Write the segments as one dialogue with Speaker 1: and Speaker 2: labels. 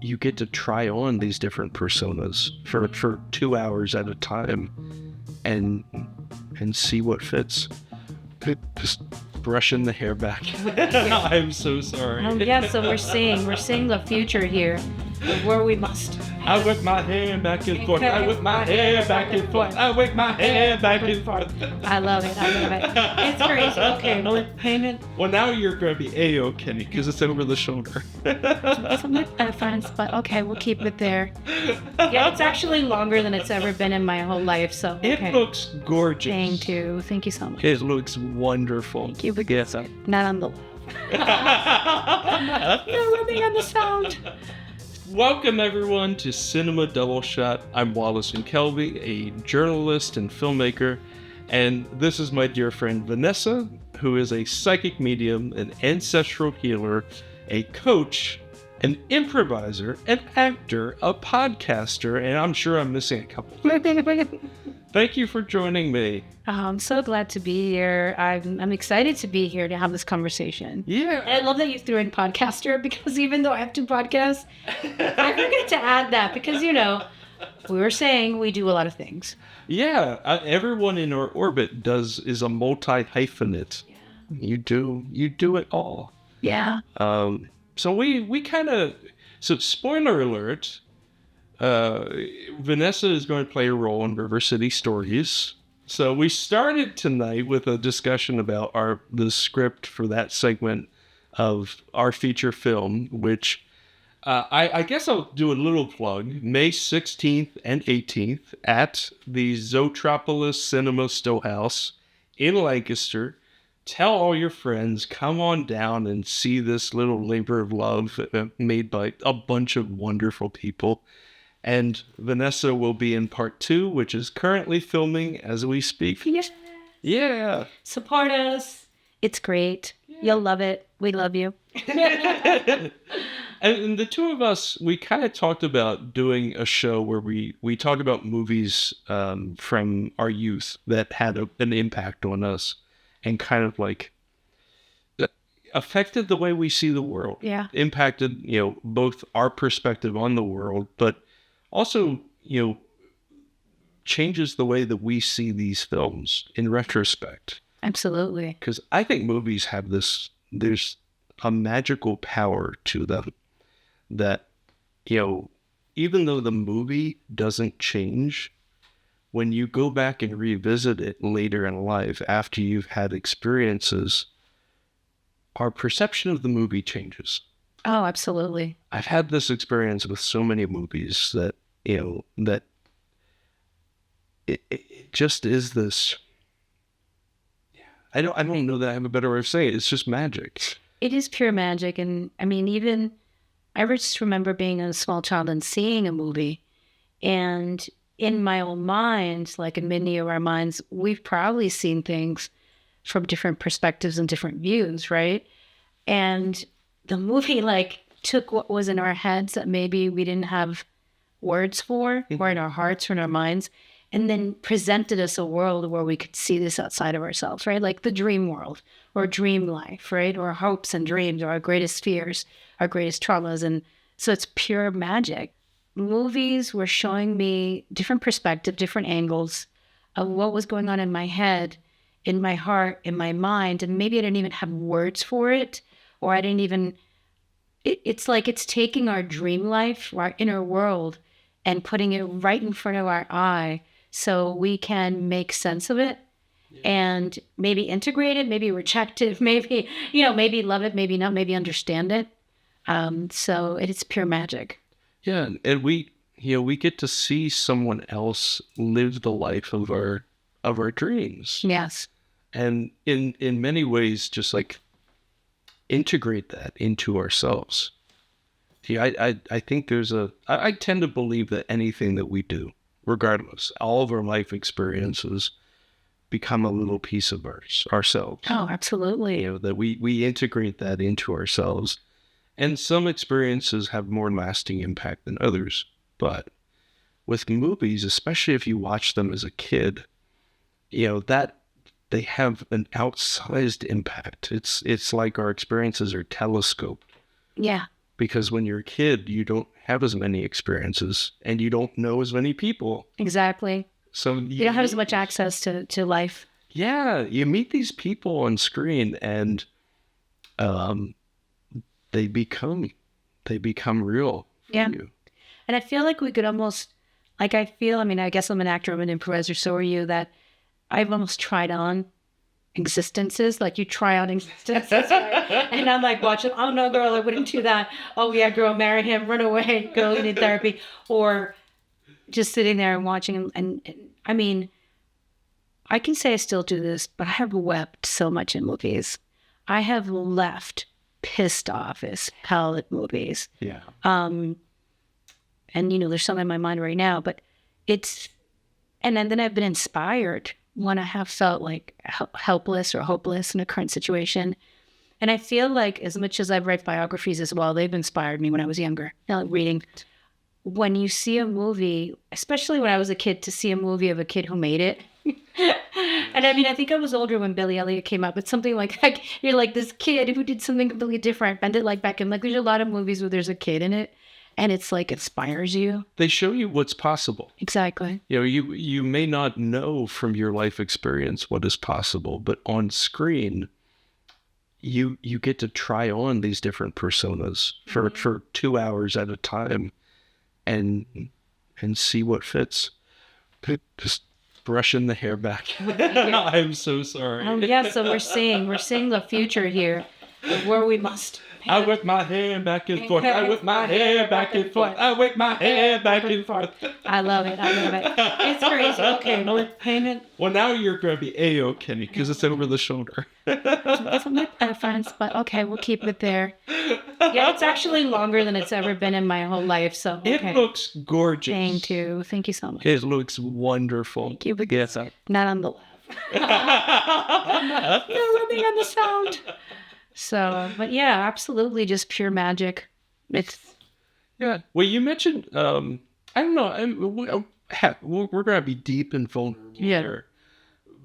Speaker 1: you get to try on these different personas for 2 hours at a time and see what fits. Just brushing the hair back. I'm so sorry.
Speaker 2: Yeah, so we're seeing the future here, where we must.
Speaker 1: I whip my hair back and forth. I whip my hair back and forth. I whip my hair back and forth.
Speaker 2: I love it. It's crazy. Okay, payment.
Speaker 1: Well, now you're going to be A-okay because it's over the shoulder.
Speaker 2: Some offense, but okay, we'll keep it there. Yeah, it's actually longer than it's ever been in my whole life, so okay.
Speaker 1: It looks gorgeous.
Speaker 2: Thank you so much.
Speaker 1: It looks wonderful.
Speaker 2: Thank you. Yes, not on the You're living on the sound.
Speaker 1: Welcome everyone to Cinema Double Shot. I'm Wallace and Kelby, a journalist and filmmaker, and this is my dear friend Vanessa, who is a psychic medium, an ancestral healer, a coach, an improviser, an actor, a podcaster, and I'm sure I'm missing a couple. Thank you for joining me.
Speaker 2: I'm so glad to be here. I'm excited to be here to have this conversation.
Speaker 1: Yeah.
Speaker 2: And I love that you threw in podcaster, because even though I have 2 podcasts, I forget to add that because, we were saying we do a lot of things.
Speaker 1: Yeah. Everyone in our orbit is a multi-hyphenate. Yeah. You do it all.
Speaker 2: Yeah.
Speaker 1: So we kind of, spoiler alert, Vanessa is going to play a role in River City Stories. So we started tonight with a discussion about the script for that segment of our feature film, which I guess I'll do a little plug. May 16th and 18th at the Zootropolis Cinema Stillhouse in Lancaster. Tell all your friends, come on down and see this little labor of love made by a bunch of wonderful people. And Vanessa will be in part 2, which is currently filming as we speak.
Speaker 2: Yes.
Speaker 1: Yeah.
Speaker 2: Support us. It's great. Yeah. You'll love it. We love you.
Speaker 1: And the two of us, we kind of talked about doing a show where we talk about movies from our youth that had an impact on us and kind of like affected the way we see the world.
Speaker 2: Yeah.
Speaker 1: Impacted, both our perspective on the world, but also, changes the way that we see these films in retrospect.
Speaker 2: Absolutely.
Speaker 1: Because I think movies have there's a magical power to them that, even though the movie doesn't change, when you go back and revisit it later in life after you've had experiences, our perception of the movie changes.
Speaker 2: Oh, absolutely.
Speaker 1: I've had this experience with so many movies that, that it just is this. I don't know that I have a better way of saying it. It's just magic.
Speaker 2: It is pure magic. And I mean, even I just remember being a small child and seeing a movie, and in my own mind, like in many of our minds, we've probably seen things from different perspectives and different views, right? And the movie took what was in our heads that maybe we didn't have words for, or in our hearts or in our minds, and then presented us a world where we could see this outside of ourselves, right? Like the dream world or dream life, right? Or hopes and dreams or our greatest fears, our greatest traumas. And so it's pure magic. Movies were showing me different perspectives, different angles of what was going on in my head, in my heart, in my mind. And maybe I didn't even have words for it, or I didn't even... It's like it's taking our dream life, our inner world, and putting it right in front of our eye so we can make sense of it and maybe integrate it, maybe reject it, maybe, maybe love it, maybe not, maybe understand it. So it's pure magic.
Speaker 1: Yeah. And we get to see someone else live the life of our dreams.
Speaker 2: Yes.
Speaker 1: And in many ways, just like integrate that into ourselves. I think I tend to believe that anything that we do, regardless, all of our life experiences become a little piece of ourselves.
Speaker 2: Oh, absolutely.
Speaker 1: That we integrate that into ourselves. And some experiences have more lasting impact than others. But with movies, especially if you watch them as a kid, that they have an outsized impact. It's like our experiences are telescoped.
Speaker 2: Yeah.
Speaker 1: because when you're a kid, you don't have as many experiences and you don't know as many people.
Speaker 2: Exactly.
Speaker 1: So
Speaker 2: You don't have as much access to life.
Speaker 1: Yeah, you meet these people on screen and they become real for you.
Speaker 2: And I feel like we could almost, I guess I'm an actor, I'm an improviser, so are you, that I've almost tried on existences. Like you try on existences, right? And I'm like watching, oh no, girl, I wouldn't do that. Oh yeah, girl, marry him, run away, go you need therapy. Or just sitting there and watching. And I mean, I can say I still do this, but I have wept so much in movies. I have left pissed off as hell at movies.
Speaker 1: Yeah.
Speaker 2: And there's some in my mind right now, but and then I've been inspired when I have felt like helpless or hopeless in a current situation. And I feel like as much as I've read biographies as well, they've inspired me when I was younger. Reading, when you see a movie, especially when I was a kid, to see a movie of a kid who made it. And I mean, I think I was older when Billy Elliot came out, but something like that, you're like this kid who did something completely different, bend it like Beckham. Like there's a lot of movies where there's a kid in it. And it's like inspires you.
Speaker 1: They show you what's possible.
Speaker 2: Exactly.
Speaker 1: You may not know from your life experience what is possible, but on screen, you get to try on these different personas for 2 hours at a time, and see what fits. Just brushing the hair back. I'm so sorry.
Speaker 2: Oh yeah, so we're seeing the future here, where we must.
Speaker 1: I whip my hair back and forth. I whip my hair back and forth. I whip my hair back and forth.
Speaker 2: I love it. It's crazy. Okay, no payment.
Speaker 1: Well, now you're going to be A-OK because it's over the shoulder.
Speaker 2: It's my preference, but okay, we'll keep it there. Yeah, it's actually longer than it's ever been in my whole life. So okay.
Speaker 1: It looks gorgeous.
Speaker 2: Thank you so much.
Speaker 1: It looks wonderful.
Speaker 2: Thank you.
Speaker 1: Yes,
Speaker 2: not on the left. You're rubbing on the sound. So, but yeah, absolutely, just pure magic.
Speaker 1: Yeah. Well, you mentioned, I don't know, we're going to be deep and vulnerable here.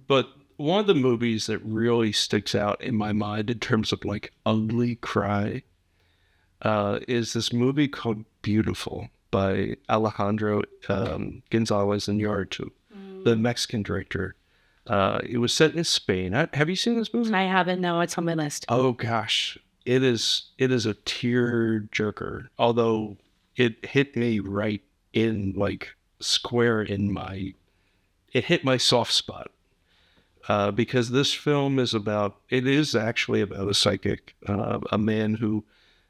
Speaker 1: But one of the movies that really sticks out in my mind in terms of like ugly cry is this movie called Biutiful by Alejandro González Iñárritu, the Mexican director. It was set in Spain. Have you seen this movie?
Speaker 2: I haven't. No, it's on my list.
Speaker 1: Oh gosh, it is a tear jerker. Although it hit me right in like square in it hit my soft spot. Because this film is actually about a psychic, a man who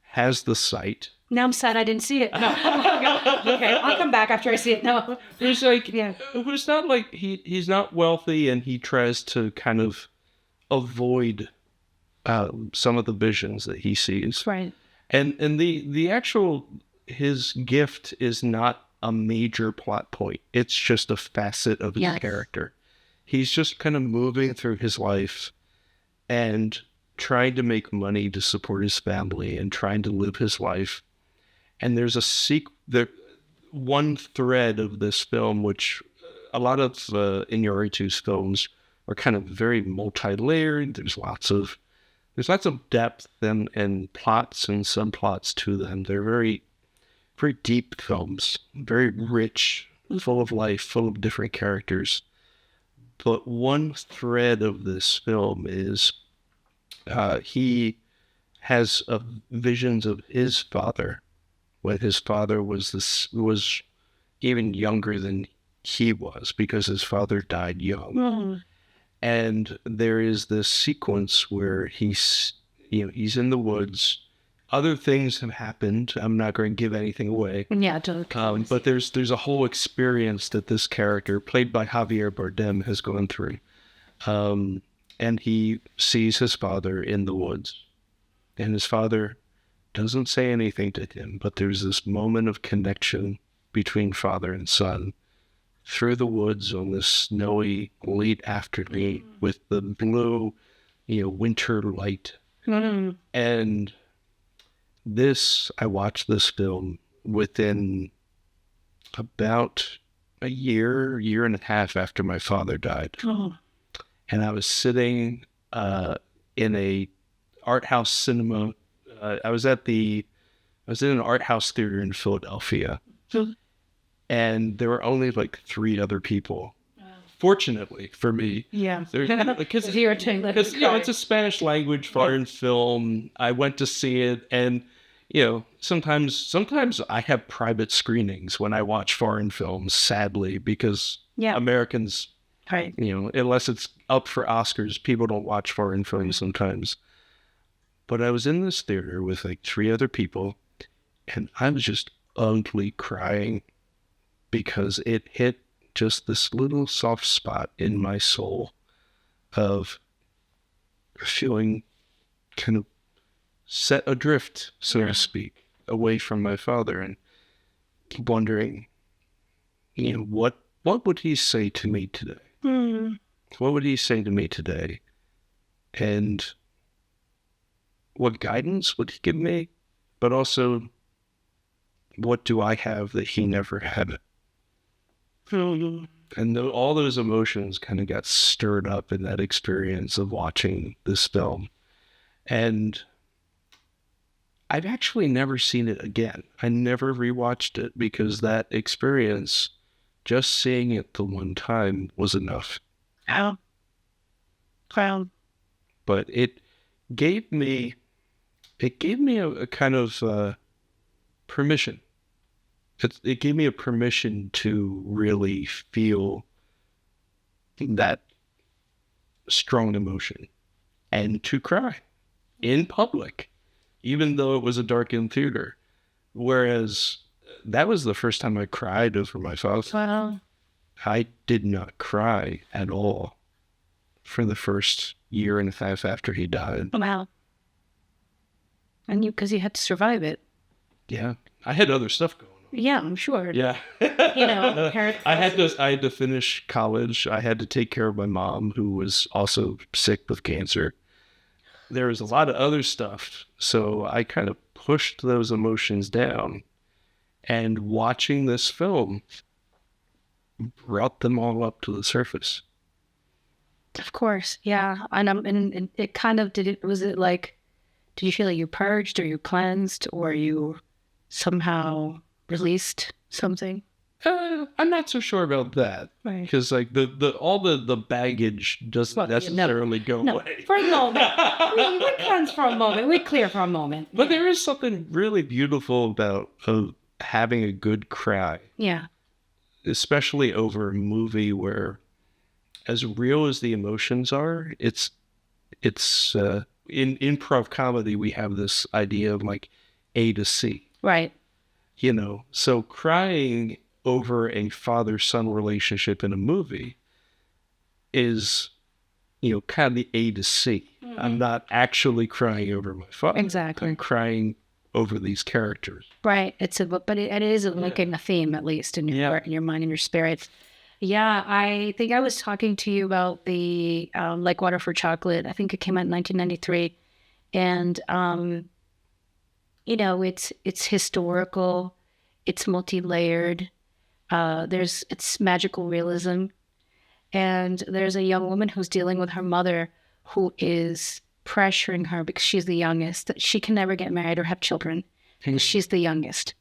Speaker 1: has the sight.
Speaker 2: Now I'm sad I didn't see it. No. Okay, I'll come back after I see it. No.
Speaker 1: He's not like he's not wealthy, and he tries to kind of avoid some of the visions that he sees.
Speaker 2: Right.
Speaker 1: And the actual his gift is not a major plot point. It's just a facet of his character. He's just kind of moving through his life and trying to make money to support his family and trying to live his life. And there's one thread of this film, which a lot of Iñárritu's films are kind of very multi-layered. There's lots of depth and plots and subplots to them. They're very, very deep films, very rich, full of life, full of different characters. But one thread of this film is he has visions of his father when his father was even younger than he was, because his father died young. Mm-hmm. And there is this sequence where he's in the woods. Other things have happened. I'm not going to give anything away.
Speaker 2: Yeah, don't.
Speaker 1: But there's a whole experience that this character, played by Javier Bardem, has gone through. And he sees his father in the woods. And his father doesn't say anything to him, but there's this moment of connection between father and son through the woods on this snowy late afternoon with the blue, winter light. Mm-hmm. And I watched this film within about a year and a half after my father died. Oh. And I was sitting in a art house cinema. I was at the I was in an art house theater in Philadelphia, and there were only like 3 other people. Fortunately for me, because it's a Spanish language foreign film. I went to see it, and sometimes I have private screenings when I watch foreign films. Sadly, because Americans, unless it's up for Oscars, people don't watch foreign films sometimes. But I was in this theater with like 3 other people, and I was just ugly crying because it hit just this little soft spot in my soul of feeling kind of set adrift, so to speak, away from my father, and wondering, what would he say to me today? What would he say to me today? And what guidance would he give me? But also, what do I have that he never had? And all those emotions kind of got stirred up in that experience of watching this film. And I've actually never seen it again. I never rewatched it because that experience, just seeing it the one time, was enough.
Speaker 2: Oh. Wow.
Speaker 1: But it gave me a kind of permission. It gave me a permission to really feel that strong emotion and to cry in public, even though it was a darkened theater. Whereas that was the first time I cried over my father.
Speaker 2: Wow.
Speaker 1: I did not cry at all for the first year and a half after he died.
Speaker 2: Wow. And because you had to survive it.
Speaker 1: Yeah. I had other stuff going on.
Speaker 2: Yeah, I'm sure.
Speaker 1: Yeah. I had to finish college. I had to take care of my mom, who was also sick with cancer. There was a lot of other stuff. So I kind of pushed those emotions down, and watching this film brought them all up to the surface.
Speaker 2: Of course. Yeah. And it kind of did you feel like you purged, or you cleansed, or you somehow released something?
Speaker 1: I'm not so sure about that, because like all the baggage doesn't necessarily go away.
Speaker 2: For a moment, we cleanse for a moment, we clear for a moment.
Speaker 1: But there is something really beautiful about having a good cry.
Speaker 2: Yeah,
Speaker 1: especially over a movie where, as real as the emotions are, it's in improv comedy we have this idea of like A to C.
Speaker 2: Right.
Speaker 1: So crying over a father-son relationship in a movie is, kind of the A to C. Mm-hmm. I'm not actually crying over my father.
Speaker 2: Exactly.
Speaker 1: I'm crying over these characters.
Speaker 2: Right. But it is making a theme, at least in your heart, in your mind, in your spirit. Yeah, I think I was talking to you about the Like Water for Chocolate. I think it came out in 1993. And it's historical, it's multi-layered, it's magical realism, and there's a young woman who's dealing with her mother who is pressuring her because she's the youngest, that she can never get married or have children because she's the youngest.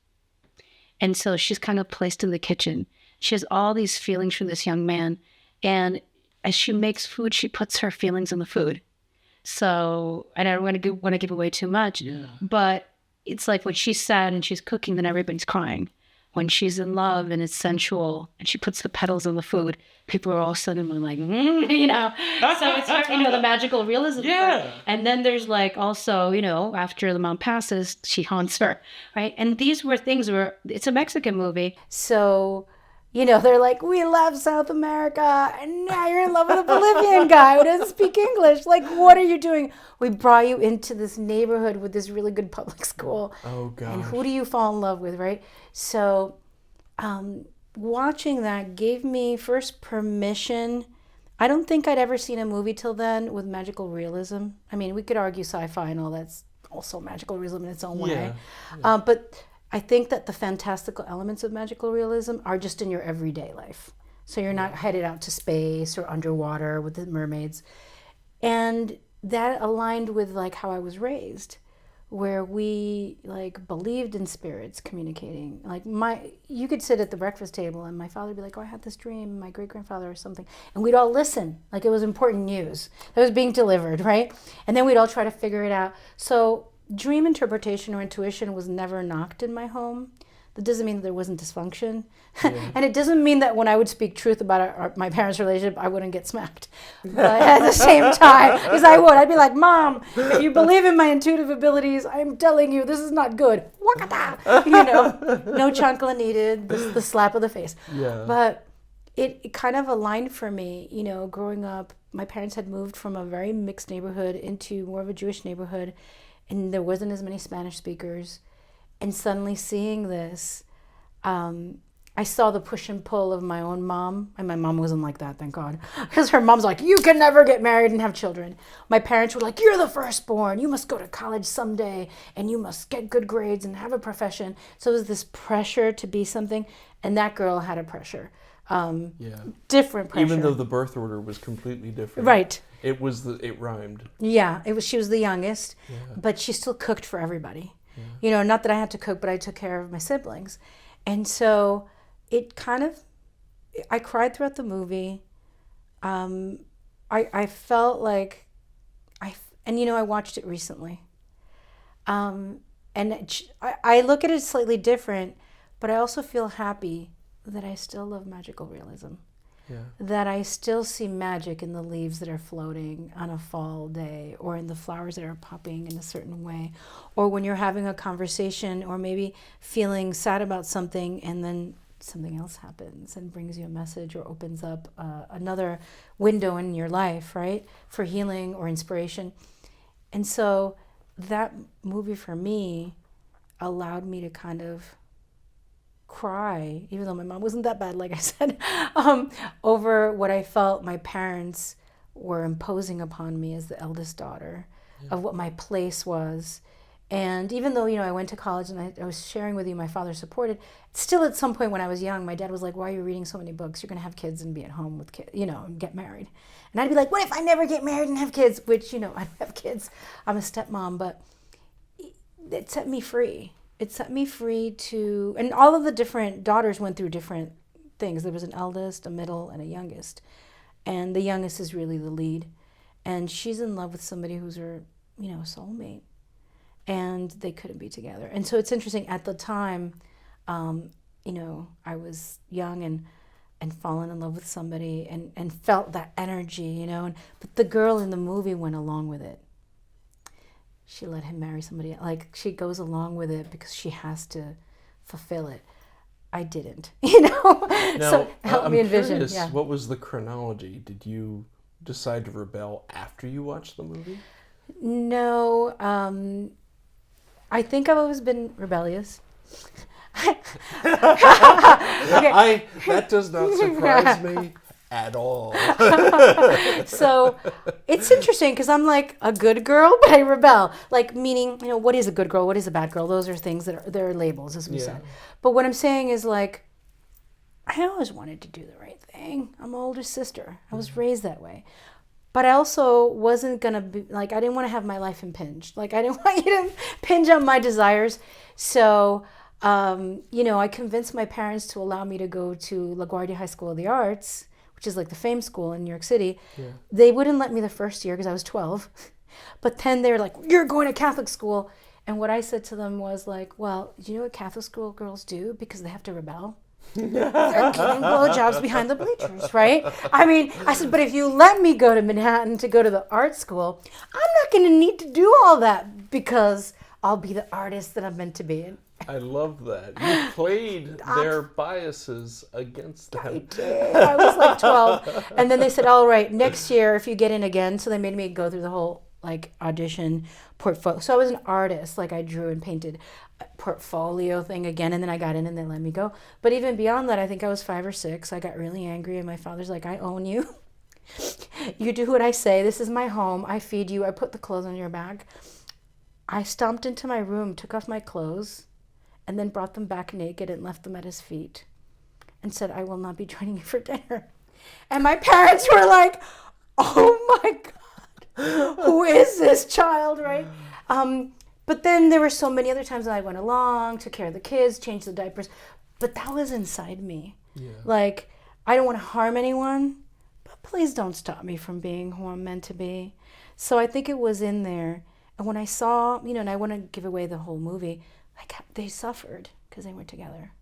Speaker 2: And so she's kind of placed in the kitchen. She has all these feelings for this young man, and as she makes food, she puts her feelings in the food. So, and I don't want to give away too much, but it's like when she's sad and she's cooking, then everybody's crying. When she's in love and it's sensual and she puts the petals in the food, people are all suddenly like, So it's the magical realism.
Speaker 1: Yeah.
Speaker 2: Part. And then there's like also, after the mom passes, she haunts her, right? And these were things where it's a Mexican movie. So, they're like, we love South America, and now you're in love with a Bolivian guy who doesn't speak English. Like, what are you doing? We brought you into this neighborhood with this really good public school.
Speaker 3: Oh, God.
Speaker 2: And who do you fall in love with, right? So watching that gave me first permission. I don't think I'd ever seen a movie till then with magical realism. I mean, we could argue sci-fi and all that's also magical realism in its own way. Yeah. But I think that the fantastical elements of magical realism are just in your everyday life. So you're not headed out to space or underwater with the mermaids. And that aligned with like how I was raised,
Speaker 3: where we like believed in spirits communicating. Like you could sit at the breakfast table and my father would be like, oh, I had this dream, my great grandfather or something. And we'd all listen like it was important news that was being delivered, right? And then we'd all try to figure it out. So dream interpretation or intuition was never knocked in my home. That doesn't mean that there wasn't dysfunction. Yeah. And it doesn't mean that when I would speak truth about my parents' relationship, I wouldn't get smacked. But at the same time, because I would. I'd be like, Mom, if you believe in my intuitive abilities, I'm telling you, this is not good. You know, no chancla needed, the slap of the face.
Speaker 1: Yeah.
Speaker 3: But it kind of aligned for me, you know, growing up. My parents had moved from a very mixed neighborhood into more of a Jewish neighborhood, and there wasn't as many Spanish speakers. And suddenly seeing this, I saw the push and pull of my own mom. And my mom wasn't like that, thank God. Because her mom's like, you can never get married and have children. My parents were like, you're the firstborn. You must go to college someday. And you must get good grades and have a profession. So it was this pressure to be something. And that girl had a pressure. Different pressure.
Speaker 1: Even though the birth order was completely different.
Speaker 3: Right.
Speaker 1: It rhymed.
Speaker 3: Yeah, she was the youngest. Yeah. But she still cooked for everybody. Yeah. You know, not that I had to cook, but I took care of my siblings. And so it kind of, I cried throughout the movie. I felt like, and you know, I watched it recently. And I look at it slightly different, but I also feel happy that I still love magical realism. Yeah. That I still see magic in the leaves that are floating on a fall day, or in the flowers that are popping in a certain way, or when you're having a conversation or maybe feeling sad about something and then something else happens and brings you a message or opens up another window in your life, right, for healing or inspiration. And so that movie for me allowed me to kind of cry, even though my mom wasn't that bad, like I said, over what I felt my parents were imposing upon me as the eldest daughter, of what my place was. And even though, you know, I went to college and I was sharing with you, my father supported, still at some point when I was young, my dad was like, why are you reading so many books? You're going to have kids and be at home with kids, you know, and get married. And I'd be like, what if I never get married and have kids? Which, you know, I have kids. I'm a stepmom, but it set me free. It set me free to, and all of the different daughters went through different things. There was an eldest, a middle, and a youngest. And the youngest is really the lead. And she's in love with somebody who's her, you know, soulmate. And they couldn't be together. And so it's interesting, at the time, you know, I was young and fallen in love with somebody and felt that energy, you know. But the girl in the movie went along with it. She let him marry somebody else. Like, she goes along with it because she has to fulfill it. I didn't, you know.
Speaker 1: Now,
Speaker 3: so help me envision.
Speaker 1: Curious,
Speaker 3: yeah.
Speaker 1: What was the chronology? Did you decide to rebel after you watched the movie?
Speaker 3: No, I think I've always been rebellious.
Speaker 1: Okay. That does not surprise me at all.
Speaker 3: So it's interesting because I'm like a good girl, but I rebel. Like, meaning, you know, what is a good girl? What is a bad girl? Those are things that are labels, as we said. But what I'm saying is, like, I always wanted to do the right thing. I'm an older sister. I was raised that way. But I also wasn't going to be, like, I didn't want to have my life impinged. Like, I didn't want you to impinge on my desires. So, you know, I convinced my parents to allow me to go to LaGuardia High School of the Arts, which is like the fame school in New York City. Yeah. They wouldn't let me the first year because I was 12. But then they were like, you're going to Catholic school. And what I said to them was like, well, do you know what Catholic school girls do? Because they have to rebel. They're giving blowjobs behind the bleachers, right? I mean, I said, but if you let me go to Manhattan to go to the art school, I'm not going to need to do all that because I'll be the artist that I'm meant to be.
Speaker 1: I love that. You played their biases against them.
Speaker 3: I did. I was like 12. And then they said, all right, next year if you get in again. So they made me go through the whole like audition portfolio. So I was an artist. Like, I drew and painted a portfolio thing again. And then I got in and they let me go. But even beyond that, I think I was 5 or 6. I got really angry. And my father's like, I own you. You do what I say. This is my home. I feed you. I put the clothes on your back. I stomped into my room, took off my clothes, and then brought them back naked and left them at his feet and said, I will not be joining you for dinner. And my parents were like, oh my God, who is this child, right? But then there were so many other times that I went along, took care of the kids, changed the diapers. But that was inside me. Yeah. Like, I don't want to harm anyone, but please don't stop me from being who I'm meant to be. So I think it was in there. And when I saw, and I want to give away the whole movie, like, they suffered because they weren't together.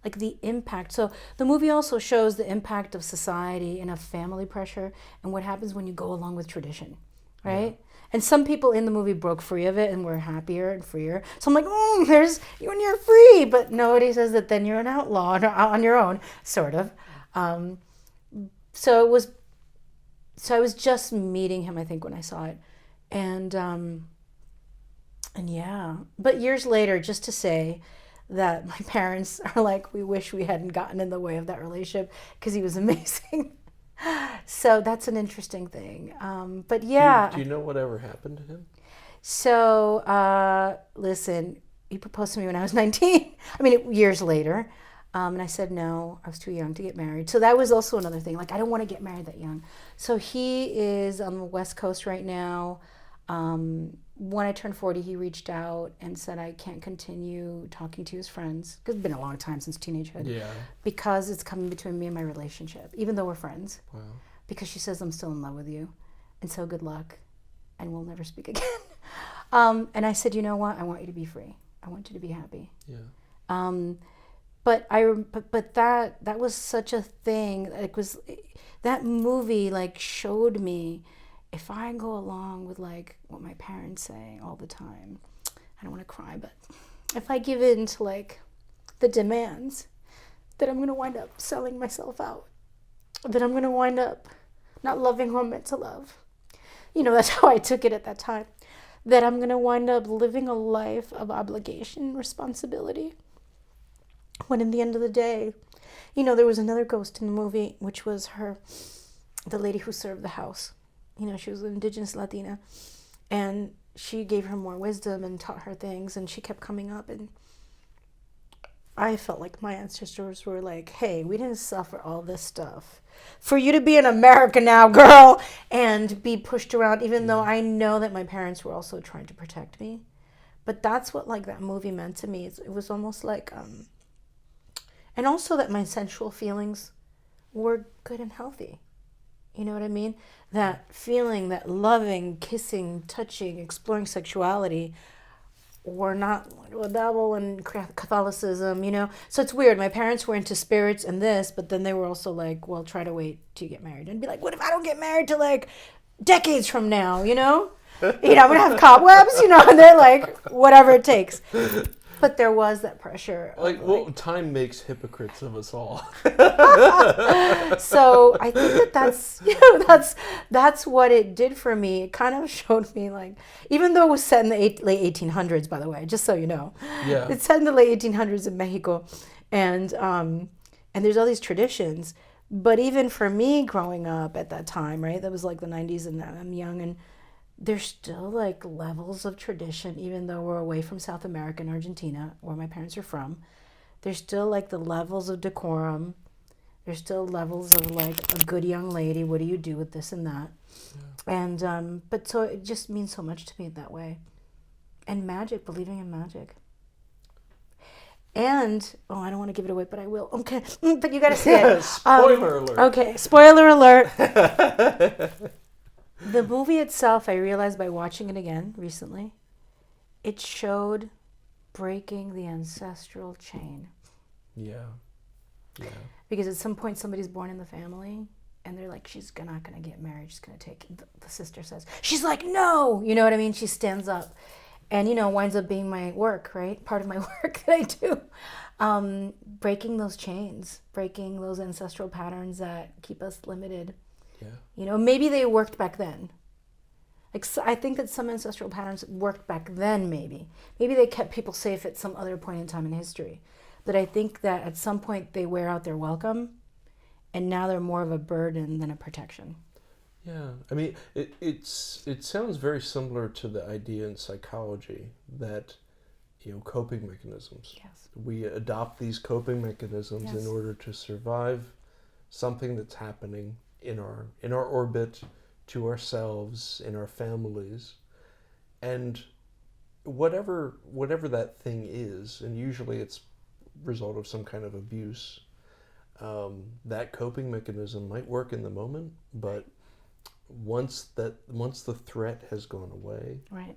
Speaker 3: Like, the impact. So the movie also shows the impact of society and of family pressure and what happens when you go along with tradition, right? Yeah. And some people in the movie broke free of it and were happier and freer. So I'm like, there's you and you're free. But nobody says that then you're an outlaw on your own, sort of. So I was just meeting him, I think, when I saw it. And yeah. But years later, just to say that my parents are like, we wish we hadn't gotten in the way of that relationship because he was amazing. So that's an interesting thing. But yeah.
Speaker 1: Do you know whatever happened to him?
Speaker 3: So, listen, he proposed to me when I was 19. I mean, years later. And I said no, I was too young to get married. So that was also another thing. Like, I don't want to get married that young. So he is on the West Coast right now. When I turned 40, he reached out and said I can't continue talking to his friends, because it's been a long time since teenagehood. Yeah. Because it's coming between me and my relationship, even though we're friends. Wow. Because she says I'm still in love with you, and so good luck, and we'll never speak again. And I said, you know what? I want you to be free. I want you to be happy. Yeah. But that was such a thing. It was that movie like showed me, if I go along with like what my parents say all the time, I don't want to cry, but if I give in to like the demands, that I'm going to wind up selling myself out, that I'm going to wind up not loving who I'm meant to love. That's how I took it at that time. That I'm going to wind up living a life of obligation and responsibility. When in the end of the day, there was another ghost in the movie, which was the lady who served the house. She was an indigenous Latina, and she gave her more wisdom and taught her things, and she kept coming up, and I felt like my ancestors were like, hey, we didn't suffer all this stuff for you to be in America now, girl, and be pushed around, even though I know that my parents were also trying to protect me. But that's what like that movie meant to me. It was almost like, and also that my sensual feelings were good and healthy. You know what I mean? That feeling, that loving, kissing, touching, exploring sexuality were not a dabble in Catholicism, So it's weird. My parents were into spirits and this, but then they were also like, well, try to wait till you get married. And be like, what if I don't get married till like decades from now, I'm going to have cobwebs, and they're like, whatever it takes. But there was that pressure.
Speaker 1: Time makes hypocrites of us all.
Speaker 3: So I think that's what it did for me. It kind of showed me like, even though it was set in the late 1800s, by the way, just so you know. Yeah. It's set in the late 1800s in Mexico, and there's all these traditions. But even for me growing up at that time, right, that was like the 90s, and I'm young, and there's still like levels of tradition, even though we're away from South America and Argentina, where my parents are from. There's still like the levels of decorum. There's still levels of like a good young lady. What do you do with this and that? Yeah. And but so it just means so much to me that way. And magic, believing in magic. And I don't want to give it away, but I will. Okay, but you got to see it.
Speaker 1: Spoiler alert.
Speaker 3: Okay, spoiler alert. The movie itself, I realized by watching it again recently, it showed breaking the ancestral chain. Yeah. Yeah. Because at some point somebody's born in the family and they're like, she's not going to get married. She's going to take it. The sister says, she's like, no. You know what I mean? She stands up and, winds up being my work, right? Part of my work that I do. Breaking those chains, breaking those ancestral patterns that keep us limited. Yeah. Maybe they worked back then. Like, so I think that some ancestral patterns worked back then, maybe. Maybe they kept people safe at some other point in time in history. But I think that at some point they wear out their welcome, and now they're more of a burden than a protection.
Speaker 1: Yeah. I mean, it sounds very similar to the idea in psychology that, coping mechanisms. Yes. We adopt these coping mechanisms in order to survive something that's happening in our orbit, to ourselves, in our families. And
Speaker 4: whatever that thing is, and usually it's result of some kind of abuse, that coping mechanism might work in the moment, but once the threat has gone away,
Speaker 3: Right.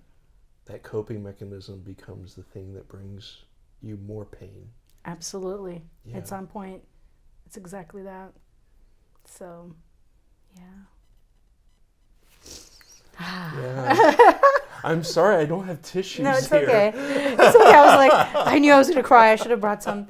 Speaker 4: that coping mechanism becomes the thing that brings you more pain.
Speaker 3: Absolutely.
Speaker 4: Yeah.
Speaker 3: It's on point. It's exactly that. So, yeah.
Speaker 4: Yeah. I'm sorry, I don't have tissues
Speaker 3: No, it's
Speaker 4: here.
Speaker 3: okay. It's okay. I was like, I knew I was going to cry. I should have brought some.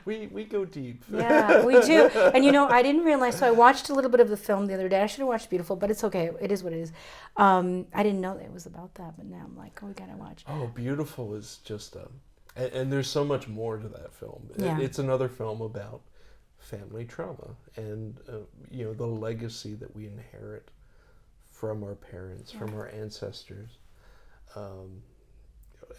Speaker 4: We go deep.
Speaker 3: Yeah, we do. And I didn't realize. So I watched a little bit of the film the other day. I should have watched Biutiful, but it's okay. It is what it is. I didn't know that it was about that, but now I'm like, oh, we gotta watch.
Speaker 4: Oh, Biutiful is just and there's so much more to that film.
Speaker 3: Yeah.
Speaker 4: It's another film about family trauma and the legacy that we inherit from our parents, from our ancestors. And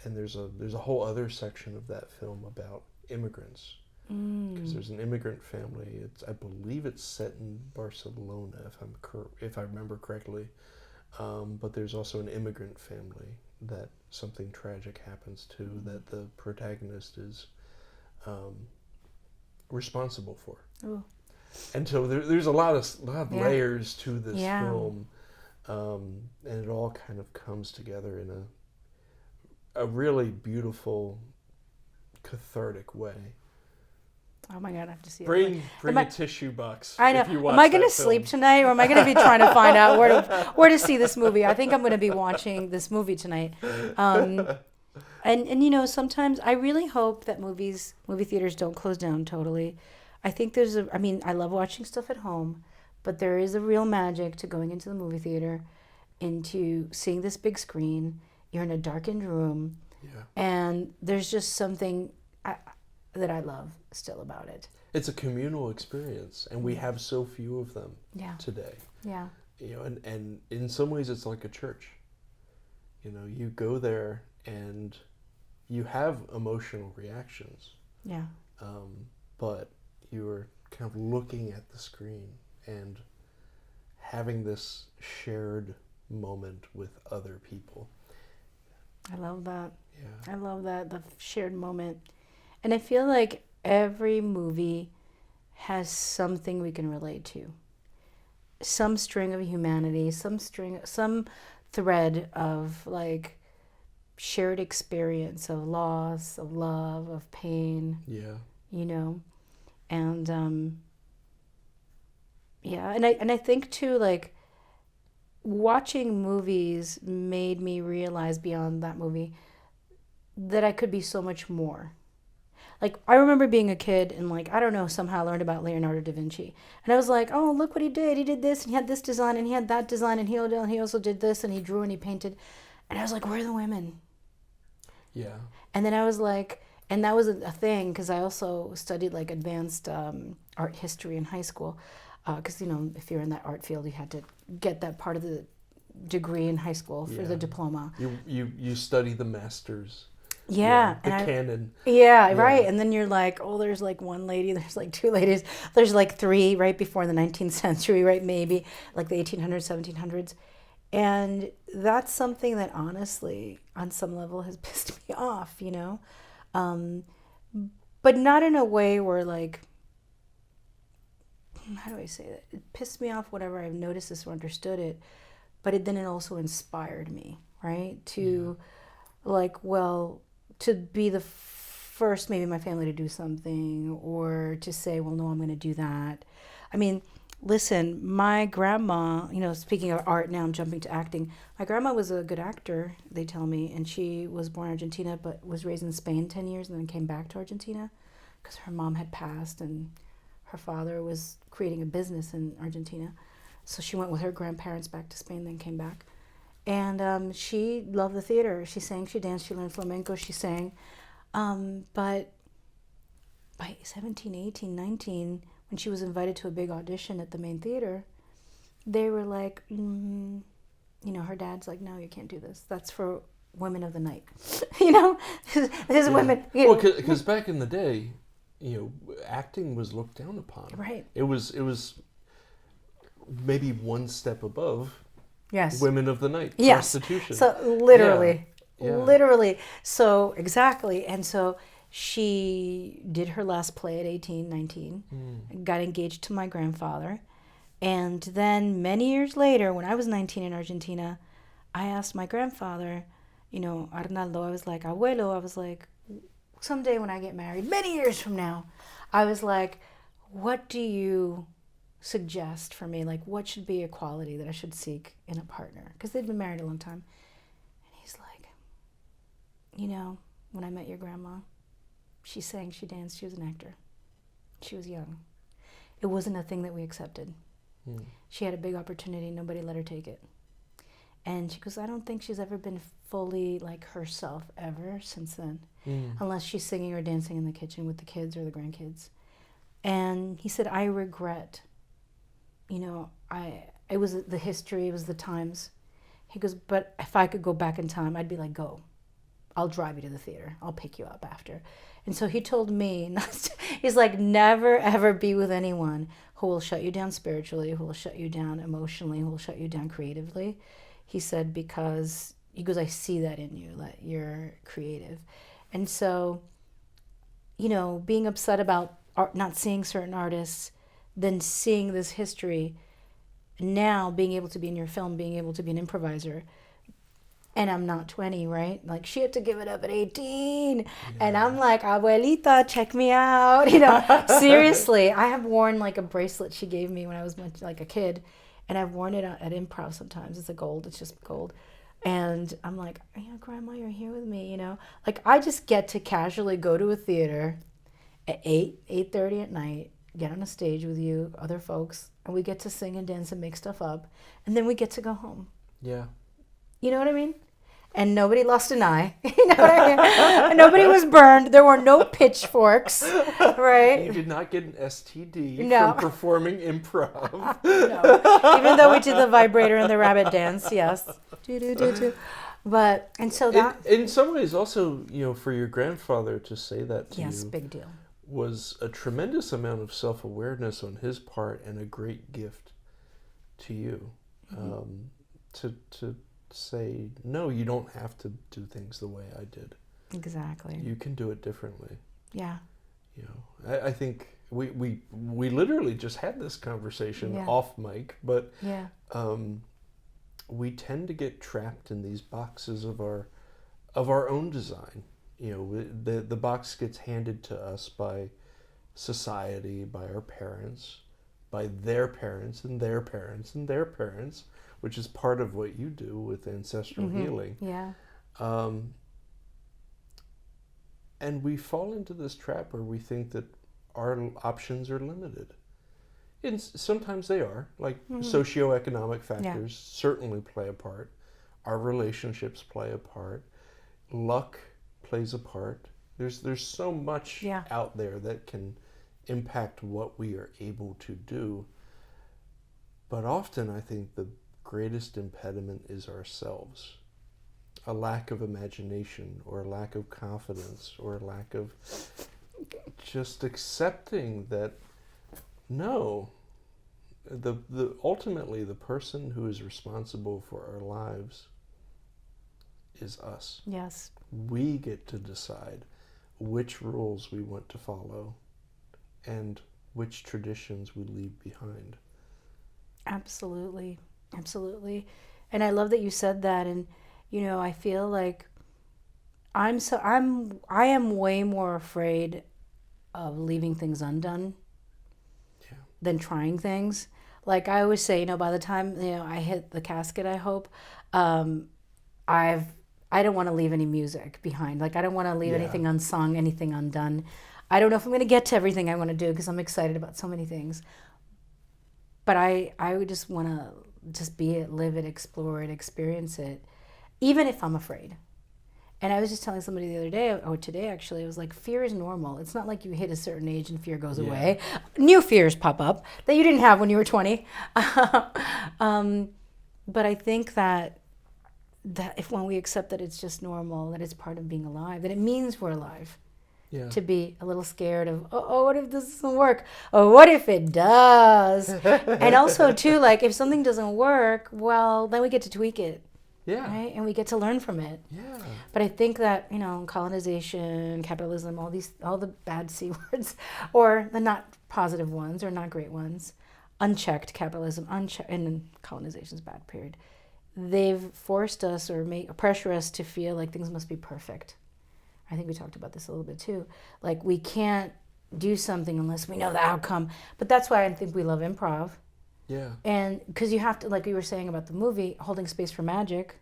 Speaker 4: there's a whole other section of that film about immigrants, because there's an immigrant family. I believe it's set in Barcelona, if I remember correctly. But there's also an immigrant family that something tragic happens to, that the protagonist is responsible for.
Speaker 3: Ooh.
Speaker 4: And so there's a lot of layers to this
Speaker 3: Yeah.
Speaker 4: film, and it all kind of comes together in a really beautiful, cathartic way.
Speaker 3: Oh my God, I have to see it.
Speaker 4: Bring
Speaker 3: Am
Speaker 4: a
Speaker 3: I-
Speaker 4: tissue box.
Speaker 3: I know.
Speaker 4: If you watch
Speaker 3: Am I going to
Speaker 4: that film.
Speaker 3: sleep tonight, or am I going to be trying to find out where to see this movie? I think I'm going to be watching this movie tonight. And sometimes I really hope that movie theaters don't close down totally. I think I love watching stuff at home, but there is a real magic to going into the movie theater, into seeing this big screen. You're in a darkened room, and there's just something that I love still about it.
Speaker 4: It's a communal experience, and we have so few of them today.
Speaker 3: Yeah.
Speaker 4: And in some ways it's like a church. You go there and you have emotional reactions.
Speaker 3: Yeah.
Speaker 4: But you're kind of looking at the screen and having this shared moment with other people.
Speaker 3: I love that.
Speaker 4: Yeah.
Speaker 3: I love that, the shared moment. And I feel like every movie has something we can relate to. Some string of humanity, some thread of like shared experience of loss, of love, of pain.
Speaker 4: Yeah.
Speaker 3: And and I think too, like, watching movies made me realize beyond that movie that I could be so much more. Like, I remember being a kid and, like, I don't know, somehow learned about Leonardo da Vinci. And I was like, oh, look what he did. He did this, and he had this design, and he had that design, and he also did this, and he drew and he painted. And I was like, where are the women?
Speaker 4: Yeah.
Speaker 3: And then I was like, and that was a thing, because I also studied, like, advanced art history in high school. Because, if you're in that art field, you had to get that part of the degree in high school for the diploma.
Speaker 4: You study the masters.
Speaker 3: Yeah.
Speaker 4: The canon.
Speaker 3: Yeah, right. And then you're like, oh, there's like one lady, there's like two ladies, there's like three right before the 19th century, right? Maybe like the 1800s, 1700s. And that's something that honestly, on some level, has pissed me off, but not in a way where, like, how do I say that? It pissed me off, whatever, I've noticed this or understood it, but it also inspired me, right? To to be the first, maybe my family, to do something, or to say, well, no, I'm going to do that. I mean, listen, my grandma, speaking of art, now I'm jumping to acting. My grandma was a good actor, they tell me, and she was born in Argentina, but was raised in Spain 10 years and then came back to Argentina because her mom had passed and her father was creating a business in Argentina. So she went with her grandparents back to Spain, then came back. And she loved the theater. She sang, she danced, she learned flamenco, she sang. But by 17, 18, 19, when she was invited to a big audition at the main theater, they were like, her dad's like, no, you can't do this. That's for women of the night. There's women.
Speaker 4: Well, because back in the day, acting was looked down upon.
Speaker 3: Right.
Speaker 4: It was maybe one step above
Speaker 3: Yes.
Speaker 4: women of the night,
Speaker 3: Yes.
Speaker 4: prostitution.
Speaker 3: So literally.
Speaker 4: Yeah.
Speaker 3: Literally. So, exactly. And so she did her last play at 18, 19, got engaged to my grandfather. And then many years later, when I was 19 in Argentina, I asked my grandfather, Arnaldo, I was like, abuelo, I was like, someday when I get married, many years from now, I was like, what do you suggest for me? Like, what should be a quality that I should seek in a partner? Because they'd been married a long time. And he's like, when I met your grandma, she sang, she danced, she was an actor. She was young. It wasn't a thing that we accepted. She had a big opportunity, nobody let her take it. And she goes, I don't think she's ever been fully like herself ever since then, unless she's singing or dancing in the kitchen with the kids or the grandkids. And he said, I regret, it was the history, it was the times. He goes, but if I could go back in time, I'd be like, go. I'll drive you to the theater. I'll pick you up after. And so he told me, he's like, never ever be with anyone who will shut you down spiritually, who will shut you down emotionally, who will shut you down creatively. He said, because, he goes, I see that in you, that you're creative. And so, being upset about not seeing certain artists, then seeing this history, now being able to be in your film, being able to be an improviser, and I'm not 20, right? Like, she had to give it up at 18. Yeah. And I'm like, abuelita, check me out. Seriously. I have worn like a bracelet she gave me when I was like a kid. And I've worn it at Improv sometimes. It's just gold. And I'm like, Grandma, you're here with me, Like, I just get to casually go to a theater at 8:30 at night, get on a stage with you, other folks, and we get to sing and dance and make stuff up. And then we get to go home.
Speaker 4: Yeah.
Speaker 3: You know what I mean? And nobody lost an eye. You know what I mean? Nobody was burned. There were no pitchforks, right?
Speaker 4: You did not get an STD
Speaker 3: No.
Speaker 4: from performing improv.
Speaker 3: No. Even though we did the vibrator and the rabbit dance, yes. But, and so that...
Speaker 4: In some ways also, for your grandfather to say that to
Speaker 3: yes,
Speaker 4: you
Speaker 3: big deal.
Speaker 4: Was a tremendous amount of self-awareness on his part and a great gift to you. To say, no, you don't have to do things the way I did.
Speaker 3: Exactly.
Speaker 4: You can do it differently.
Speaker 3: Yeah.
Speaker 4: I think we literally just had this conversation off mic, but we tend to get trapped in these boxes of our own design. The box gets handed to us by society, by our parents, by their parents and their parents and their parents, which is part of what you do with ancestral healing.
Speaker 3: Yeah.
Speaker 4: And we fall into this trap where we think that our options are limited. And sometimes they are. Like socioeconomic factors certainly play a part. Our relationships play a part. Luck plays a part. There's so much out there that can impact what we are able to do. But often I think the greatest impediment is ourselves. A lack of imagination or a lack of confidence or a lack of just accepting that ultimately the person who is responsible for our lives is us.
Speaker 3: Yes.
Speaker 4: We get to decide which rules we want to follow and which traditions we leave behind.
Speaker 3: Absolutely. Absolutely. And I love that you said that. And, I feel like I am way more afraid of leaving things undone than trying things. Like I always say, by the time, I hit the casket, I hope, I don't want to leave any music behind. Like I don't want to leave anything unsung, anything undone. I don't know if I'm going to get to everything I want to do because I'm excited about so many things. But I would just want to just be it, live it, explore it, experience it, even if I'm afraid. And I was just telling somebody the other day, or today actually, I was like, fear is normal. It's not like you hit a certain age and fear goes away. New fears pop up that you didn't have when you were 20. But I think that if when we accept that it's just normal, that it's part of being alive, that it means we're alive. To be a little scared of, what if this doesn't work? Or what if it does? And also, too, like, if something doesn't work, well, then we get to tweak it.
Speaker 4: Yeah.
Speaker 3: Right? And we get to learn from it.
Speaker 4: Yeah.
Speaker 3: But I think that, colonization, capitalism, all the bad C words, or the not positive ones or not great ones, unchecked capitalism, and colonization is bad, period. They've forced us or pressure us to feel like things must be perfect. I think we talked about this a little bit too. Like we can't do something unless we know the outcome. But that's why I think we love improv.
Speaker 4: Yeah.
Speaker 3: And because you have to, like we were saying about the movie, holding space for magic.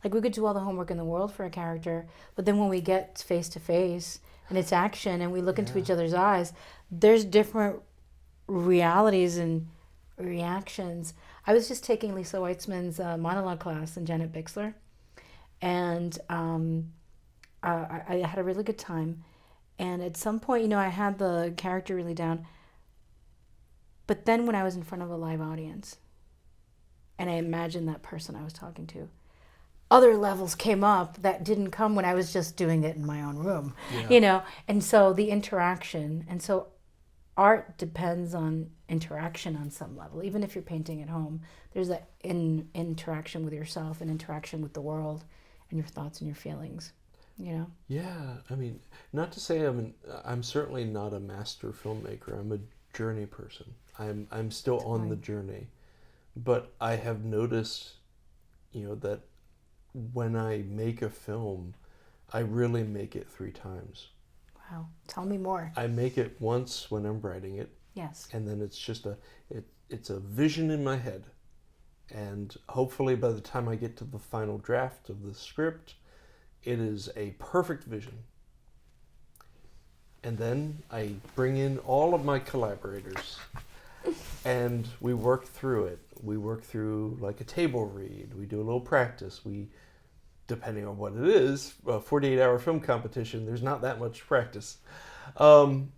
Speaker 3: Like we could do all the homework in the world for a character, but then when we get face to face and it's action and we look into each other's eyes, there's different realities and reactions. I was just taking Lisa Weitzman's monologue class and Janet Bixler, and I had a really good time. And at some point, I had the character really down. But then when I was in front of a live audience and I imagined that person I was talking to, other levels came up that didn't come when I was just doing it in my own room, And so the interaction, and so art depends on interaction on some level. Even if you're painting at home, there's that interaction with yourself and interaction with the world and your thoughts and your feelings,
Speaker 4: Yeah, I mean, not to say I'm certainly not a master filmmaker. I'm a journey person. I'm still on the journey, but I have noticed, that when I make a film, I really make it 3 times.
Speaker 3: Wow, tell me more.
Speaker 4: I make it once when I'm writing it.
Speaker 3: Yes.
Speaker 4: And then it's just it's a vision in my head, and hopefully by the time I get to the final draft of the script, it is a perfect vision. And then I bring in all of my collaborators and we work through it. We work through like a table read. We do a little practice. Depending on what it is, a 48-hour film competition, there's not that much practice. And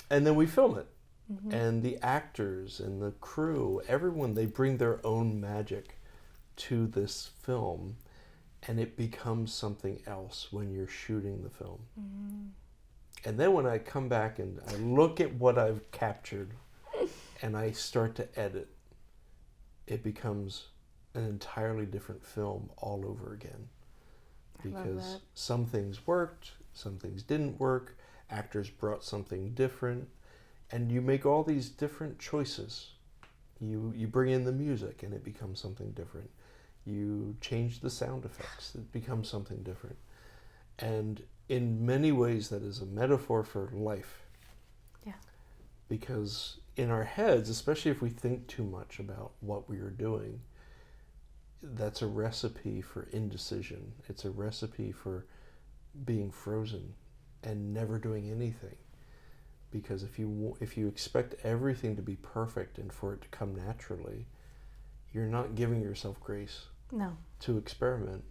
Speaker 4: then we film it. Mm-hmm. And the actors and the crew, everyone, they bring their own magic to this film. And it becomes something else when you're shooting the film. Mm-hmm. And then when I come back and I look at what I've captured and I start to edit, it becomes an entirely different film all over again. Because some things worked, some things didn't work, actors brought something different, and you make all these different choices. You bring in the music and it becomes something different. You change the sound effects, it becomes something different. And in many ways that is a metaphor for life.
Speaker 3: Yeah.
Speaker 4: Because in our heads, especially if we think too much about what we are doing, that's a recipe for indecision. It's a recipe for being frozen and never doing anything. Because if you expect everything to be perfect and for it to come naturally, you're not giving yourself grace.
Speaker 3: No.
Speaker 4: To experiment.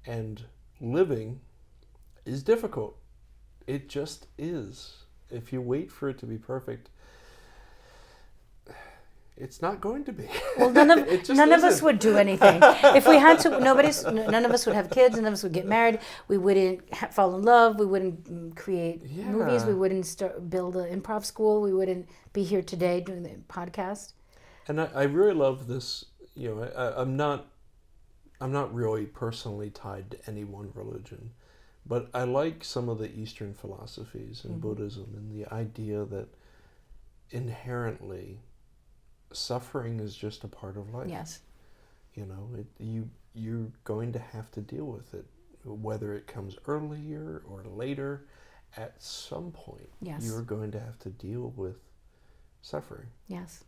Speaker 4: And living is difficult. It just is. If you wait for it to be perfect, it's not going to be.
Speaker 3: Well, none of us would do anything. If we had to, none of us would have kids, none of us would get married, we wouldn't fall in love, we wouldn't create movies, we wouldn't build an improv school, we wouldn't be here today doing the podcast.
Speaker 4: And I really love this, I'm not really personally tied to any one religion, but I like some of the Eastern philosophies and Buddhism and the idea that inherently suffering is just a part of life.
Speaker 3: Yes.
Speaker 4: You're going to have to deal with it, whether it comes earlier or later. At some point, you're going to have to deal with suffering.
Speaker 3: Yes.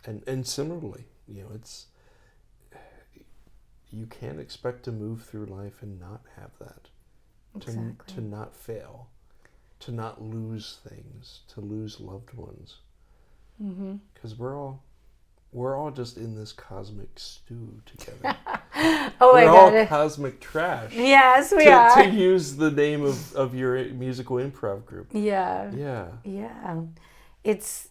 Speaker 4: And similarly, it's you can't expect to move through life and not have that.
Speaker 3: Exactly.
Speaker 4: To not fail, to not lose things, to lose loved ones. Because we're all just in this cosmic stew together. We're all cosmic trash.
Speaker 3: Yes, we are.
Speaker 4: To use the name of your musical improv group.
Speaker 3: Yeah. It's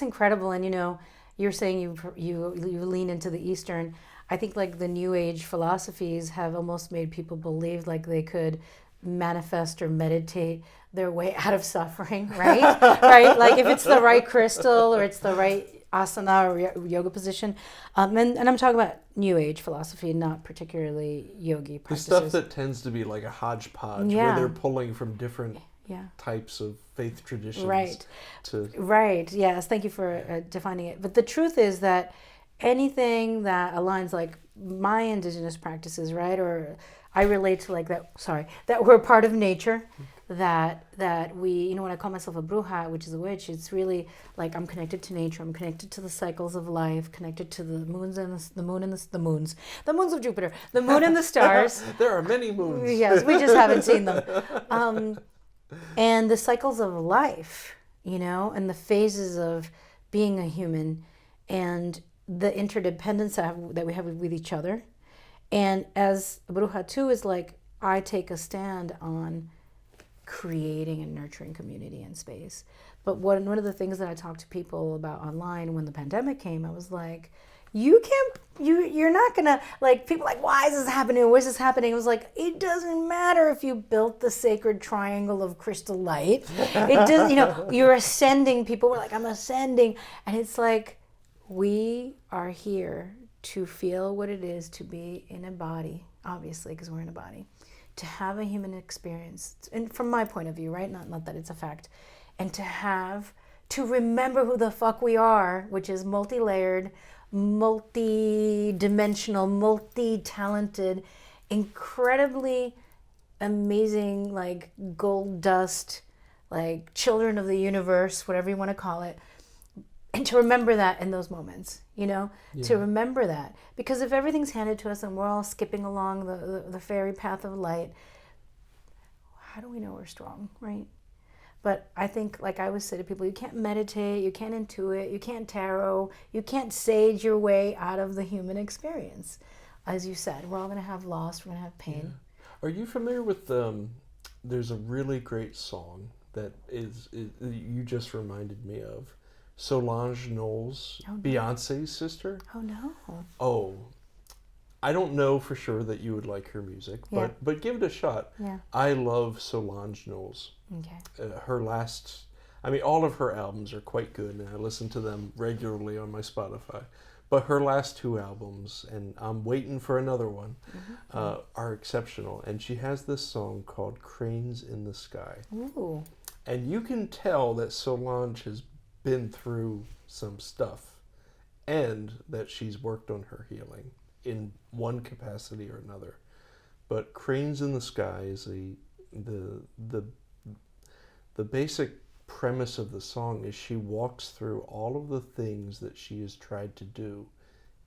Speaker 3: incredible. And you're saying you lean into the Eastern. I think like the New Age philosophies have almost made people believe like they could manifest or meditate their way out of suffering, right? Right? Like if it's the right crystal or it's the right asana or yoga position. And I'm talking about New Age philosophy, not particularly yogi
Speaker 4: The
Speaker 3: practices.
Speaker 4: stuff that tends to be like a hodgepodge, where they're pulling from different types of faith traditions.
Speaker 3: Right.
Speaker 4: To
Speaker 3: Right. Yes. Thank you for defining it. But the truth is that anything that aligns like my indigenous practices, right, or I relate to like that. Sorry, that we're part of nature. That we, you know, when I call myself a bruja, which is a witch, it's really like I'm connected to nature. I'm connected to the cycles of life, connected to the moons and the moon and the moons of Jupiter, the moon and the stars.
Speaker 4: There are many moons.
Speaker 3: Yes, we just haven't seen them. And the cycles of life, you know, and the phases of being a human, and the interdependence that we have with each other. And as a bruja too is like, I take a stand on creating and nurturing community and space. But one of the things that I talked to people about online when the pandemic came, I was like, you're not gonna, like, people like, why is this happening? Where's this happening? It was like, it doesn't matter if you built the sacred triangle of crystal light. It does, you know, you're ascending. People were like, I'm ascending. And it's like, we are here to feel what it is to be in a body, obviously, because we're in a body, to have a human experience, and from my point of view, right? Not that it's a fact, and to remember who the fuck we are, which is multi-layered, multi-dimensional, multi-talented, incredibly amazing, like gold dust, like children of the universe, whatever you want to call it. And to remember that in those moments, you know, to remember that. Because if everything's handed to us and we're all skipping along the fairy path of light, how do we know we're strong, right? But I think, like I always say to people, you can't meditate, you can't intuit, you can't tarot, you can't sage your way out of the human experience. As you said, we're all going to have loss, we're going to have pain.
Speaker 4: Yeah. Are you familiar with, there's a really great song that you just reminded me of. Solange Knowles, Beyonce's sister.
Speaker 3: Oh, no.
Speaker 4: Oh, I don't know for sure that you would like her music, but give it a shot.
Speaker 3: Yeah.
Speaker 4: I love Solange Knowles.
Speaker 3: Okay.
Speaker 4: Her last, I mean, all of her albums are quite good, and I listen to them regularly on my Spotify. But her last two albums, and I'm waiting for another one, are exceptional. And she has this song called Cranes in the Sky.
Speaker 3: Ooh.
Speaker 4: And you can tell that Solange has been through some stuff, and that she's worked on her healing in one capacity or another. But Cranes in the Sky is the basic premise of the song is she walks through all of the things that she has tried to do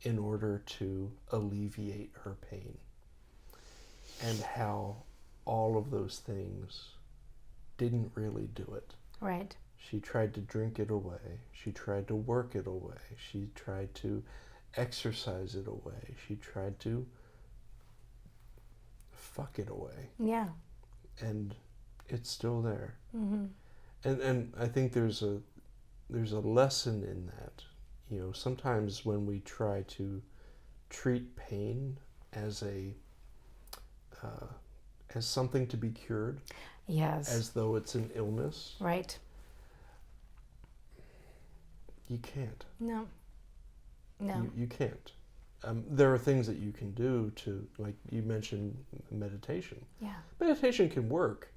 Speaker 4: in order to alleviate her pain, and how all of those things didn't really do it.
Speaker 3: Right.
Speaker 4: She tried to drink it away. She tried to work it away. She tried to exercise it away. She tried to fuck it away.
Speaker 3: Yeah.
Speaker 4: And it's still there.
Speaker 3: Mm-hmm.
Speaker 4: And I think there's a lesson in that. You know, sometimes when we try to treat pain as as something to be cured,
Speaker 3: Yes.
Speaker 4: as though it's an illness,
Speaker 3: Right.
Speaker 4: you can't.
Speaker 3: No.
Speaker 4: You can't. There are things that you can do to, like you mentioned, meditation.
Speaker 3: Yeah.
Speaker 4: Meditation can work,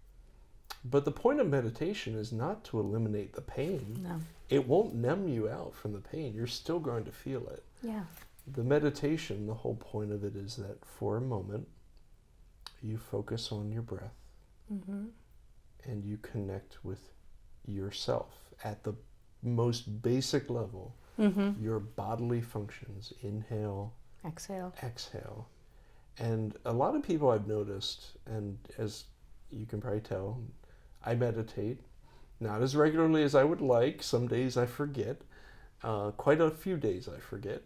Speaker 4: but the point of meditation is not to eliminate the pain.
Speaker 3: No.
Speaker 4: It won't numb you out from the pain. You're still going to feel it.
Speaker 3: Yeah.
Speaker 4: The meditation, the whole point of it is that for a moment, you focus on your breath, and you connect with yourself at the most basic level. Your bodily functions, inhale, exhale. And a lot of people I've noticed, and as you can probably tell, I meditate, not as regularly as I would like. Some days I forget, quite a few days I forget,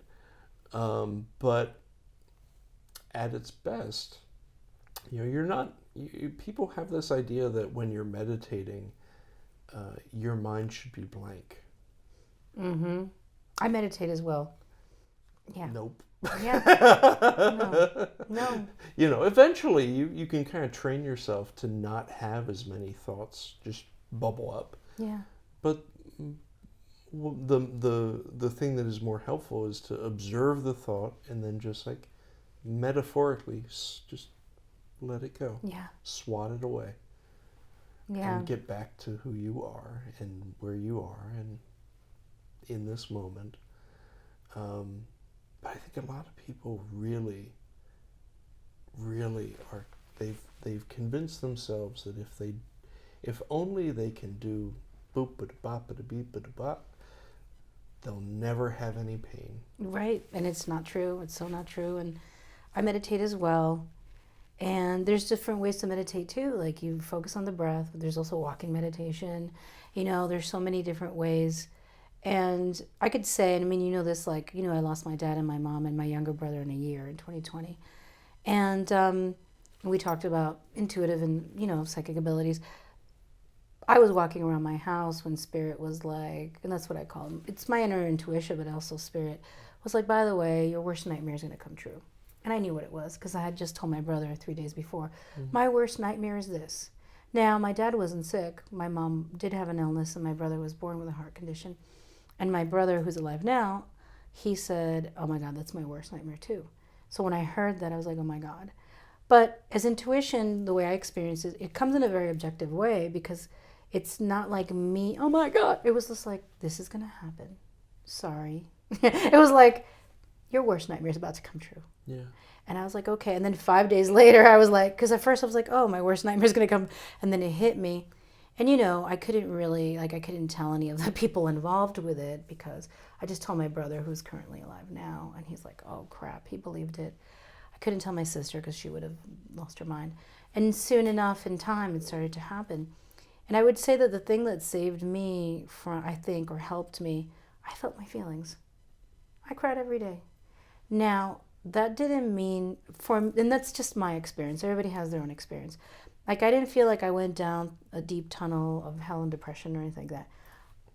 Speaker 4: but at its best, you know, you're not, people have this idea that when you're meditating, your mind should be blank.
Speaker 3: I meditate as well. Yeah.
Speaker 4: Nope.
Speaker 3: Yeah. No.
Speaker 4: You know, eventually you can kind of train yourself to not have as many thoughts just bubble up.
Speaker 3: Yeah.
Speaker 4: But Well, the thing that is more helpful is to observe the thought and then just like metaphorically just let it go.
Speaker 3: Yeah.
Speaker 4: Swat it away.
Speaker 3: Yeah.
Speaker 4: And get back to who you are and where you are and in this moment. But I think a lot of people really are, they've convinced themselves that if only they can do boop ba bop ba beep ba bop, they'll never have any pain.
Speaker 3: Right. And it's not true. It's so not true. And I meditate as well. And there's different ways to meditate too. Like you focus on the breath, but there's also walking meditation. You know, there's so many different ways. And I could say, and I mean, you know this, like, you know, I lost my dad and my mom and my younger brother in a year in 2020. And we talked about intuitive and, you know, psychic abilities. I was walking around my house when spirit was like, and that's what I call them. It's my inner intuition, but also spirit was like, by the way, your worst nightmare is going to come true. And I knew what it was because I had just told my brother 3 days before, my worst nightmare is this. Now, my dad wasn't sick. My mom did have an illness, and my brother was born with a heart condition. And my brother, who's alive now, he said, oh my God, that's my worst nightmare too. So when I heard that, I was like, oh my God. But as intuition, the way I experience it, it comes in a very objective way because it's not like me, oh my God. It was just like, this is going to happen. Sorry. It was like, your worst nightmare is about to come true.
Speaker 4: Yeah.
Speaker 3: And I was like, okay. And then 5 days later, I was like, because at first I was like, oh, my worst nightmare is going to come. And then it hit me. And, you know, I couldn't really, like, I couldn't tell any of the people involved with it because I just told my brother, who's currently alive now. And he's like, oh, crap. He believed it. I couldn't tell my sister because she would have lost her mind. And soon enough in time, it started to happen. And I would say that the thing that saved me from, I think, or helped me, I felt my feelings. I cried every day. Now, that didn't mean, and that's just my experience. Everybody has their own experience. Like, I didn't feel like I went down a deep tunnel of hell and depression or anything like that.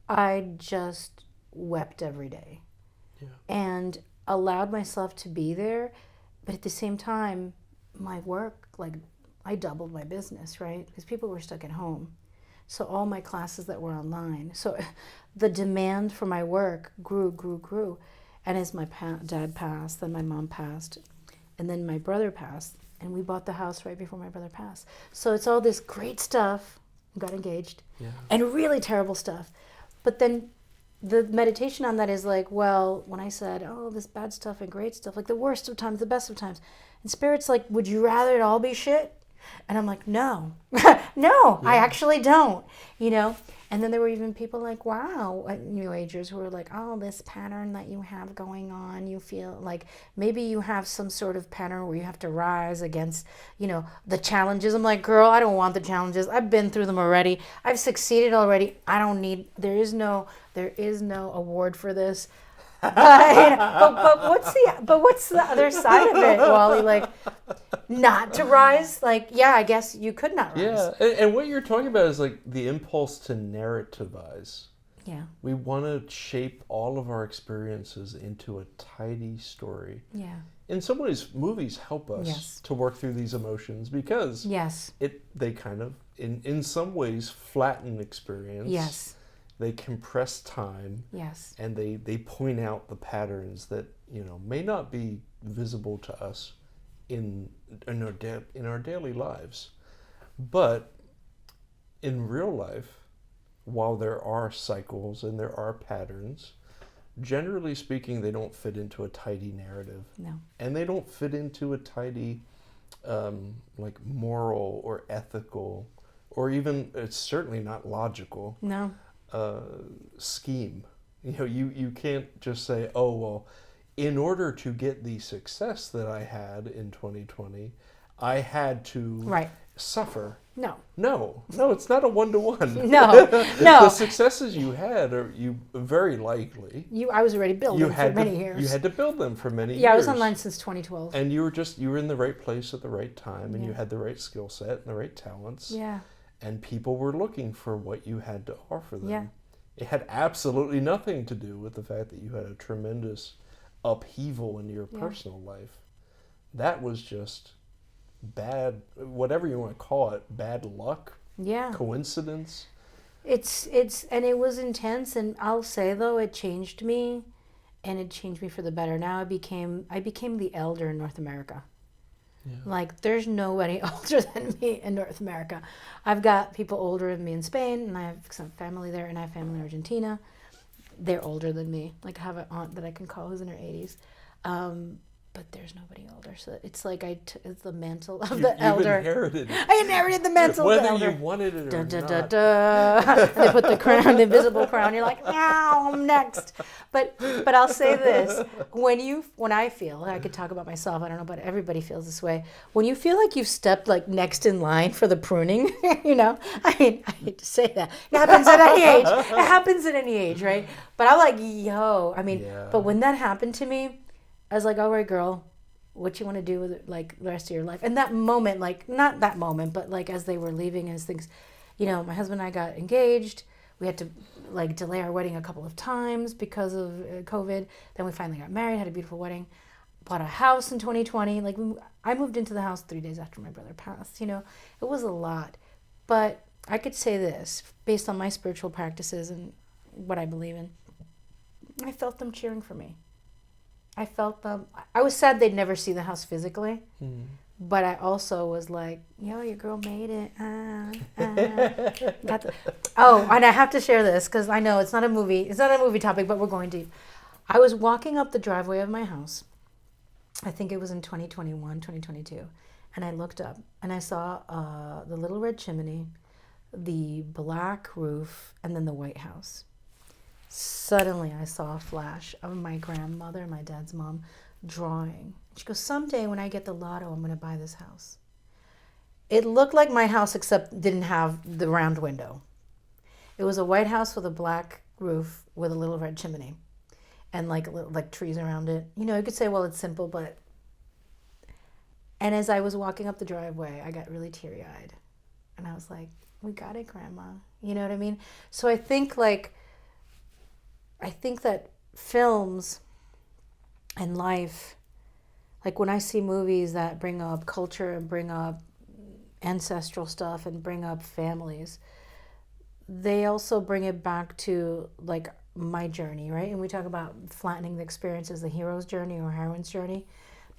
Speaker 3: I just wept every day.
Speaker 4: Yeah.
Speaker 3: And allowed myself to be there. But at the same time, my work, like, I doubled my business, right? Because people were stuck at home. So all my classes that were online. So the demand for my work grew. And as my dad passed, then my mom passed, and then my brother passed, and we bought the house right before my brother passed. So it's all this great stuff, got engaged, and really terrible stuff. But then the meditation on that is like, well, when I said, oh, this bad stuff and great stuff, like the worst of times, the best of times, and Spirit's like, would you rather it all be shit? And I'm like, no, I actually don't, you know? And then there were even people like, wow, New Agers who were like, oh, this pattern that you have going on, you feel like maybe you have some sort of pattern where you have to rise against, you know, the challenges. I'm like, girl, I don't want the challenges. I've been through them already. I've succeeded already. I don't need, there is no award for this. But what's the other side of it, Wally? Like, not to rise? Like, yeah, I guess you could not rise.
Speaker 4: Yeah, and what you're talking about is like the impulse to narrativize.
Speaker 3: Yeah.
Speaker 4: We want to shape all of our experiences into a tidy story.
Speaker 3: Yeah.
Speaker 4: In some ways, movies help us to work through these emotions because they kind of, in some ways, flatten experience.
Speaker 3: Yes.
Speaker 4: They compress time.
Speaker 3: Yes.
Speaker 4: And they point out the patterns that, you know, may not be visible to us in our daily lives. But in real life, while there are cycles and there are patterns, generally speaking, they don't fit into a tidy narrative.
Speaker 3: No.
Speaker 4: And they don't fit into a tidy, like moral or ethical, or even, it's certainly not logical.
Speaker 3: No.
Speaker 4: Scheme. You know, you can't just say, oh, well, in order to get the success that I had in 2020, I had to suffer. No, it's not a one-to-one.
Speaker 3: No.
Speaker 4: The successes you had are very likely.
Speaker 3: I was already building for many years.
Speaker 4: You had to build them for many years.
Speaker 3: Yeah, I was online since 2012.
Speaker 4: And you were in the right place at the right time, and you had the right skill set and the right talents.
Speaker 3: Yeah.
Speaker 4: And people were looking for what you had to offer them.
Speaker 3: Yeah.
Speaker 4: It had absolutely nothing to do with the fact that you had a tremendous upheaval in your personal life. That was just bad, whatever you want to call it, bad luck, coincidence.
Speaker 3: And it was intense, and I'll say though, it changed me, and it changed me for the better. Now I became the elder in North America.
Speaker 4: Yeah.
Speaker 3: Like, there's nobody older than me in North America. I've got people older than me in Spain, and I have some family there, and I have family in Argentina. They're older than me. Like, I have an aunt that I can call who's in her 80s. But there's nobody older. So it's like it's the mantle of the elder. I inherited the mantle of the elder.
Speaker 4: Whether you wanted it or not.
Speaker 3: And they put the crown, the invisible crown. You're like, now I'm next. But I'll say this: when I feel, I could talk about myself. I don't know, but everybody feels this way. When you feel like you've stepped like next in line for the pruning, you know. I mean, I hate to say that. It happens at any age. It happens at any age, right? But I'm like, yo. I mean, but when that happened to me, I was like, all right, girl, what you want to do with it, like, the rest of your life? And that moment, like, not that moment, but, like, as they were leaving, as things, you know, my husband and I got engaged. We had to, like, delay our wedding a couple of times because of COVID. Then we finally got married, had a beautiful wedding, bought a house in 2020. Like, I moved into the house 3 days after my brother passed, you know. It was a lot. But I could say this, based on my spiritual practices and what I believe in, I felt them cheering for me. I felt them. I was sad they'd never see the house physically, but I also was like, yo, your girl made it. Oh, and I have to share this because I know it's not a movie topic, but we're going deep. I was walking up the driveway of my house. I think it was in 2021, 2022. And I looked up and I saw the little red chimney, the black roof, and then the White House. Suddenly, I saw a flash of my grandmother, my dad's mom, drawing. She goes, someday when I get the lotto, I'm going to buy this house. It looked like my house, except didn't have the round window. It was a white house with a black roof with a little red chimney and like trees around it. You know, you could say, well, it's simple, but... And as I was walking up the driveway, I got really teary-eyed. And I was like, we got it, Grandma. You know what I mean? So I think that films and life, like when I see movies that bring up culture and bring up ancestral stuff and bring up families, they also bring it back to like my journey, right? And we talk about flattening the experience as the hero's journey or heroine's journey.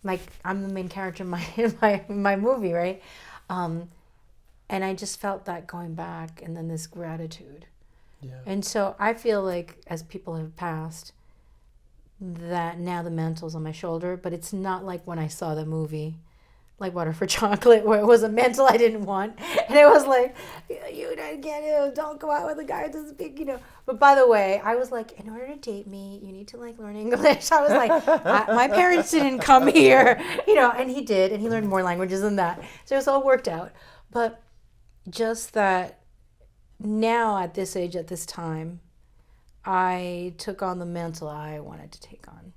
Speaker 3: Like, I'm the main character in my movie, right? And I just felt that going back, and then this gratitude. Yeah. And so I feel like as people have passed, that now the mantle's on my shoulder, but it's not like when I saw the movie, like Water for Chocolate, where it was a mantle I didn't want. And it was like, you don't get it, don't go out with a guy this big, you know. But by the way, I was like, in order to date me, you need to like learn English. I was like, my parents didn't come here, you know, and he did, and he learned more languages than that. So it was all worked out. But just that, now at this age, at this time, I took on the mantle I wanted to take on.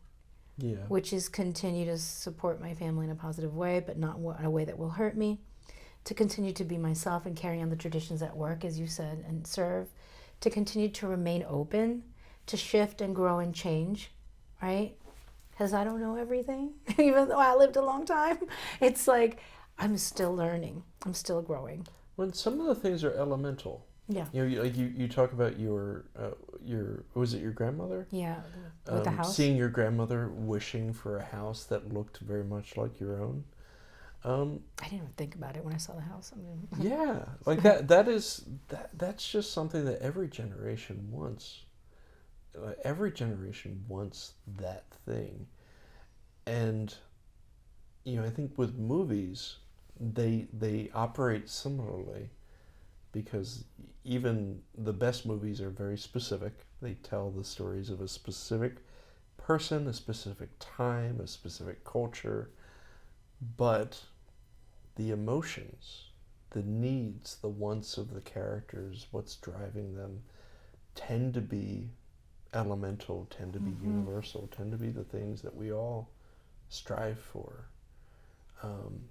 Speaker 3: Yeah. Which is continue to support my family in a positive way, but not in a way that will hurt me. To continue to be myself and carry on the traditions at work, as you said, and serve. To continue to remain open, to shift and grow and change, right? Because I don't know everything, even though I lived a long time. It's like, I'm still learning. I'm still growing.
Speaker 4: When some of the things are elemental. Yeah. You know, you talk about your was it your grandmother?
Speaker 3: Yeah, with the house.
Speaker 4: Seeing your grandmother wishing for a house that looked very much like your own.
Speaker 3: I didn't even think about it when I saw the house. I mean,
Speaker 4: yeah, like that's just something that every generation wants. Every generation wants that thing, and you know, I think with movies, they operate similarly. Because even the best movies are very specific. They tell the stories of a specific person, a specific time, a specific culture. But the emotions, the needs, the wants of the characters, what's driving them, tend to be elemental, tend to be universal, tend to be the things that we all strive for. And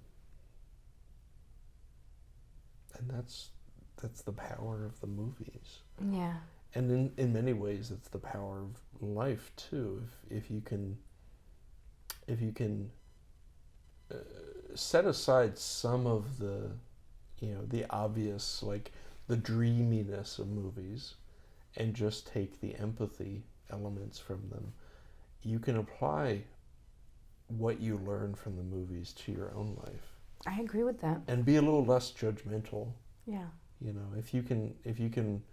Speaker 4: that's the power of the movies.
Speaker 3: Yeah.
Speaker 4: And in many ways, it's the power of life too. If you can set aside some of the, you know, the obvious, like the dreaminess of movies and just take the empathy elements from them, you can apply what you learn from the movies to your own life.
Speaker 3: I agree with that.
Speaker 4: And be a little less judgmental.
Speaker 3: Yeah.
Speaker 4: You know, if you can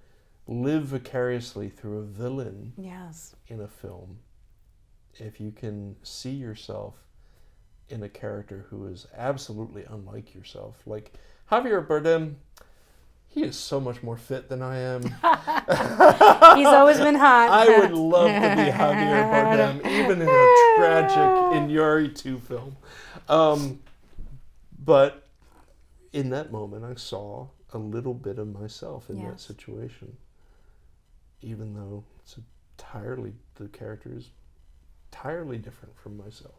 Speaker 4: live vicariously through a villain
Speaker 3: Yes.
Speaker 4: in a film, if you can see yourself in a character who is absolutely unlike yourself, like Javier Bardem, he is so much more fit than I am.
Speaker 3: He's always been hot.
Speaker 4: I would love to be Javier Bardem, even in a tragic Iñárritu film. But in that moment, I saw a little bit of myself in that situation, even though the character is entirely different from myself.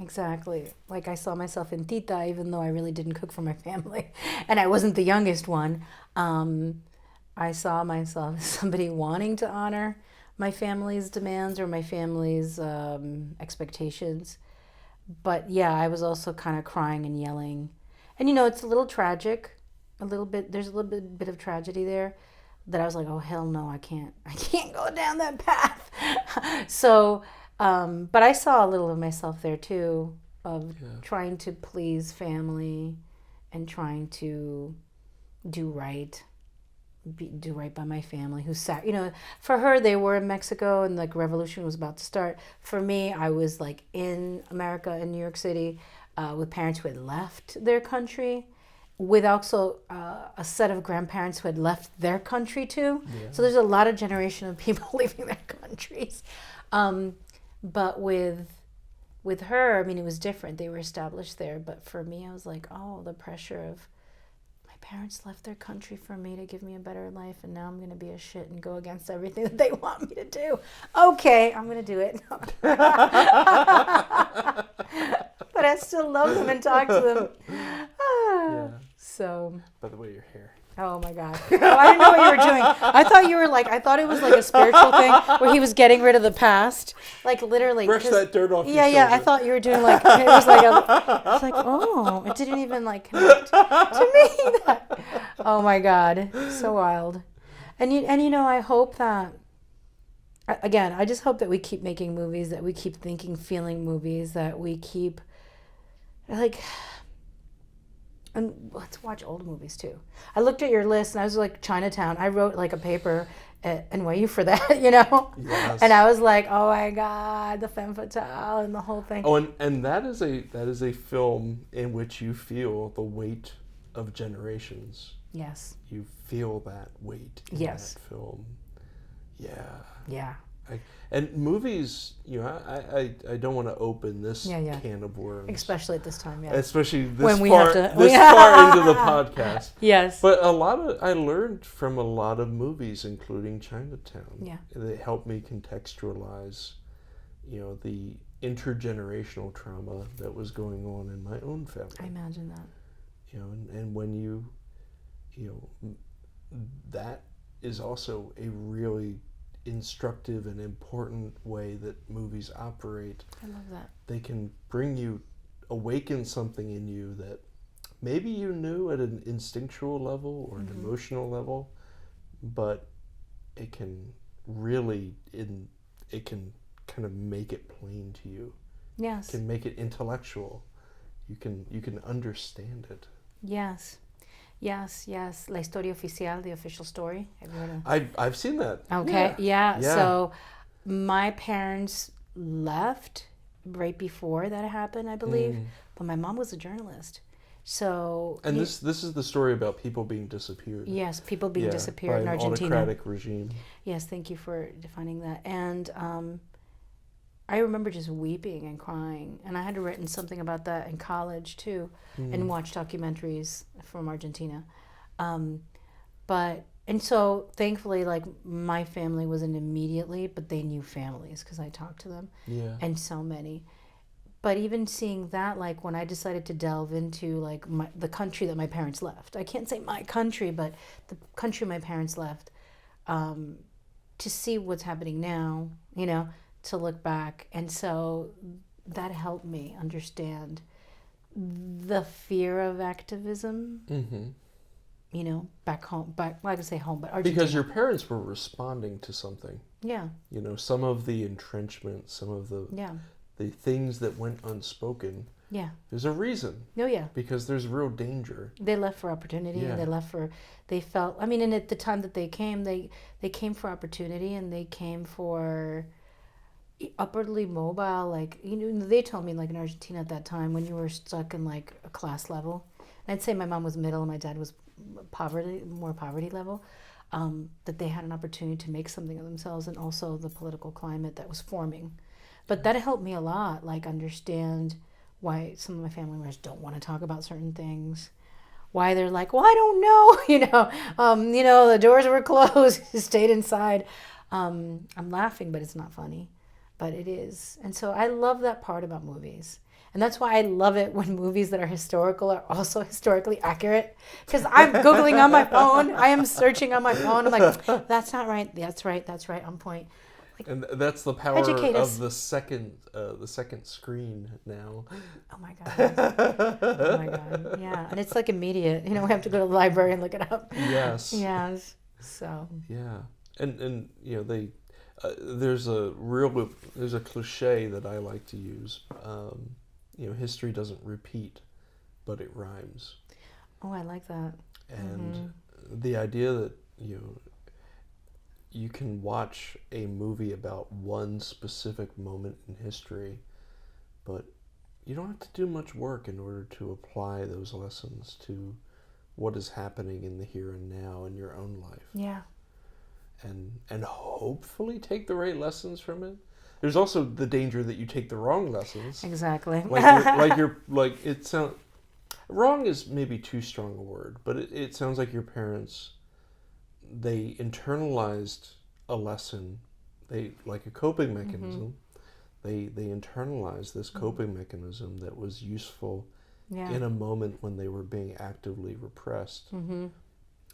Speaker 3: Exactly. Like I saw myself in Tita, even though I really didn't cook for my family, and I wasn't the youngest one. I saw myself as somebody wanting to honor my family's demands or my family's expectations. But yeah, I was also kind of crying and yelling. And you know, it's a little tragic, a little bit, there's a little bit of tragedy there that I was like, oh hell no, I can't go down that path. So, but I saw a little of myself there too, of trying to please family and trying to do right by my family who sat, you know, for her, they were in Mexico and like revolution was about to start. For me, I was like in America, in New York City, with parents who had left their country, with also a set of grandparents who had left their country too. Yeah. So there's a lot of generation of people leaving their countries. But with her, I mean, it was different. They were established there. But for me, I was like, oh, the pressure of my parents left their country for me to give me a better life, and now I'm going to be a shit and go against everything that they want me to do. Okay, I'm going to do it. But I still love them and talk to them. So.
Speaker 4: By the way, your hair.
Speaker 3: Oh my God. Oh, I didn't know what you were doing. I thought it was like a spiritual thing where he was getting rid of the past. Like literally.
Speaker 4: Brush that dirt off your
Speaker 3: shoulder. I thought you were doing like, it was like, oh, it didn't even like connect to me. Oh my God. So wild. And you know, I hope that, again, I just hope that we keep making movies, that we keep thinking, feeling movies, that we keep like, and let's watch old movies too. I looked at your list and I was like, Chinatown. I wrote like a paper at NYU for that, you know?
Speaker 4: Yes.
Speaker 3: And I was like, oh my God, the femme fatale and the whole thing.
Speaker 4: Oh, and that is a film in which you feel the weight of generations.
Speaker 3: Yes.
Speaker 4: You feel that weight in that film. Yeah.
Speaker 3: Yeah.
Speaker 4: And movies, you know, I don't want to open this can of worms.
Speaker 3: Especially at this time, yeah.
Speaker 4: Especially this
Speaker 3: when we
Speaker 4: far into the podcast.
Speaker 3: Yes.
Speaker 4: But I learned from a lot of movies, including Chinatown.
Speaker 3: Yeah.
Speaker 4: They helped me contextualize, you know, the intergenerational trauma that was going on in my own family.
Speaker 3: I imagine that.
Speaker 4: You know, and when you know, that is also a really instructive and important way that movies operate.
Speaker 3: I love that.
Speaker 4: They can awaken something in you that maybe you knew at an instinctual level or an emotional level, but it can really, it can kind of make it plain to you.
Speaker 3: Yes.
Speaker 4: It can make it intellectual. You can understand it.
Speaker 3: Yes. Yes. La Historia Oficial, the official story. Have you heard of?
Speaker 4: I've seen that.
Speaker 3: Okay. Yeah. So my parents left right before that happened, I believe. But my mom was a journalist. So
Speaker 4: this is the story about people being disappeared.
Speaker 3: Yes, people being disappeared in
Speaker 4: by an
Speaker 3: Argentina.
Speaker 4: autocratic regime.
Speaker 3: Yes, thank you for defining that. And I remember just weeping and crying, and I had written something about that in college too, and watched documentaries from Argentina. And so thankfully, like, my family wasn't immediately, but they knew families because I talked to them.
Speaker 4: Yeah.
Speaker 3: And so many. But even seeing that, like, when I decided to delve into like the country that my parents left, I can't say my country, but the country my parents left, to see what's happening now, you know, to look back. And so that helped me understand the fear of activism back home, well, I could say home, but Argentina.
Speaker 4: Because your parents were responding to something.
Speaker 3: Yeah.
Speaker 4: Some of the entrenchment, some of the things that went unspoken.
Speaker 3: Yeah.
Speaker 4: There's a reason.
Speaker 3: Oh, yeah.
Speaker 4: Because there's real danger.
Speaker 3: They left for opportunity.
Speaker 4: Yeah.
Speaker 3: They felt, and at the time that they came, they came for opportunity, and they came for upwardly mobile. Like, they told me, like, in Argentina at that time, when you were stuck in, like, a class level, and I'd say my mom was middle and my dad was more poverty level, that they had an opportunity to make something of themselves, and also the political climate that was forming. But that helped me a lot, like, understand why some of my family members don't want to talk about certain things, why they're like, well, I don't know, the doors were closed, stayed inside. I'm laughing, but it's not funny, but it is. And so I love that part about movies. And that's why I love it when movies that are historical are also historically accurate. Because I'm Googling on my phone. I am searching on my phone. I'm like, that's not right. That's right. That's right. On point. Like,
Speaker 4: and that's the power of the second screen now.
Speaker 3: Oh my God. Oh my God. Yeah. And it's like immediate. We have to go to the library and look it up.
Speaker 4: Yes.
Speaker 3: Yes. So.
Speaker 4: Yeah. And they there's a cliche that I like to use. History doesn't repeat, but it rhymes.
Speaker 3: Oh, I like that.
Speaker 4: And the idea that you can watch a movie about one specific moment in history, but you don't have to do much work in order to apply those lessons to what is happening in the here and now in your own life.
Speaker 3: Yeah.
Speaker 4: And hopefully take the right lessons from it. There's also the danger that you take the wrong lessons.
Speaker 3: Exactly.
Speaker 4: It sounds wrong is maybe too strong a word, but it sounds like your parents, they internalized a lesson, like a coping mechanism. They internalized this coping mechanism that was useful in a moment when they were being actively repressed. And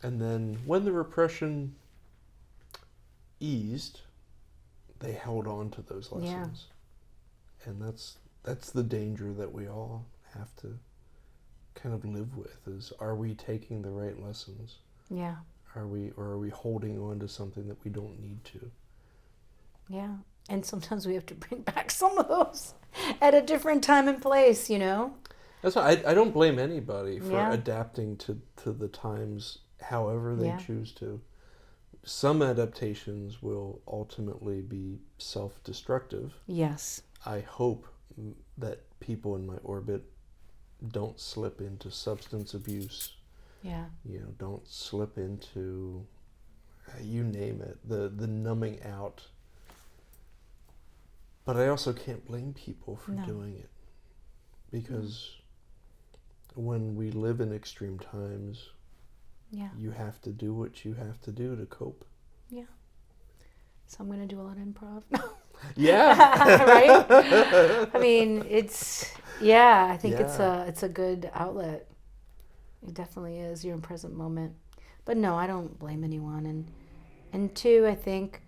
Speaker 4: then when the repression eased, they held on to those lessons. And that's the danger that we all have to kind of live with, is, are we taking the right lessons?
Speaker 3: Yeah.
Speaker 4: Or are we holding on to something that we don't need to?
Speaker 3: Yeah. And sometimes we have to bring back some of those at a different time and place,
Speaker 4: That's why I don't blame anybody for adapting to the times however they choose to. Some adaptations will ultimately be self-destructive.
Speaker 3: Yes.
Speaker 4: I hope that people in my orbit don't slip into substance abuse.
Speaker 3: Yeah.
Speaker 4: Don't slip into, you name it, the numbing out. But I also can't blame people for doing it. Because when we live in extreme times, you have to do what you have to do to cope.
Speaker 3: Yeah. So I'm going to do a lot of improv.
Speaker 4: Yeah.
Speaker 3: Right? I mean, I think it's a good outlet. It definitely is. You're in present moment. But no, I don't blame anyone. And two, I think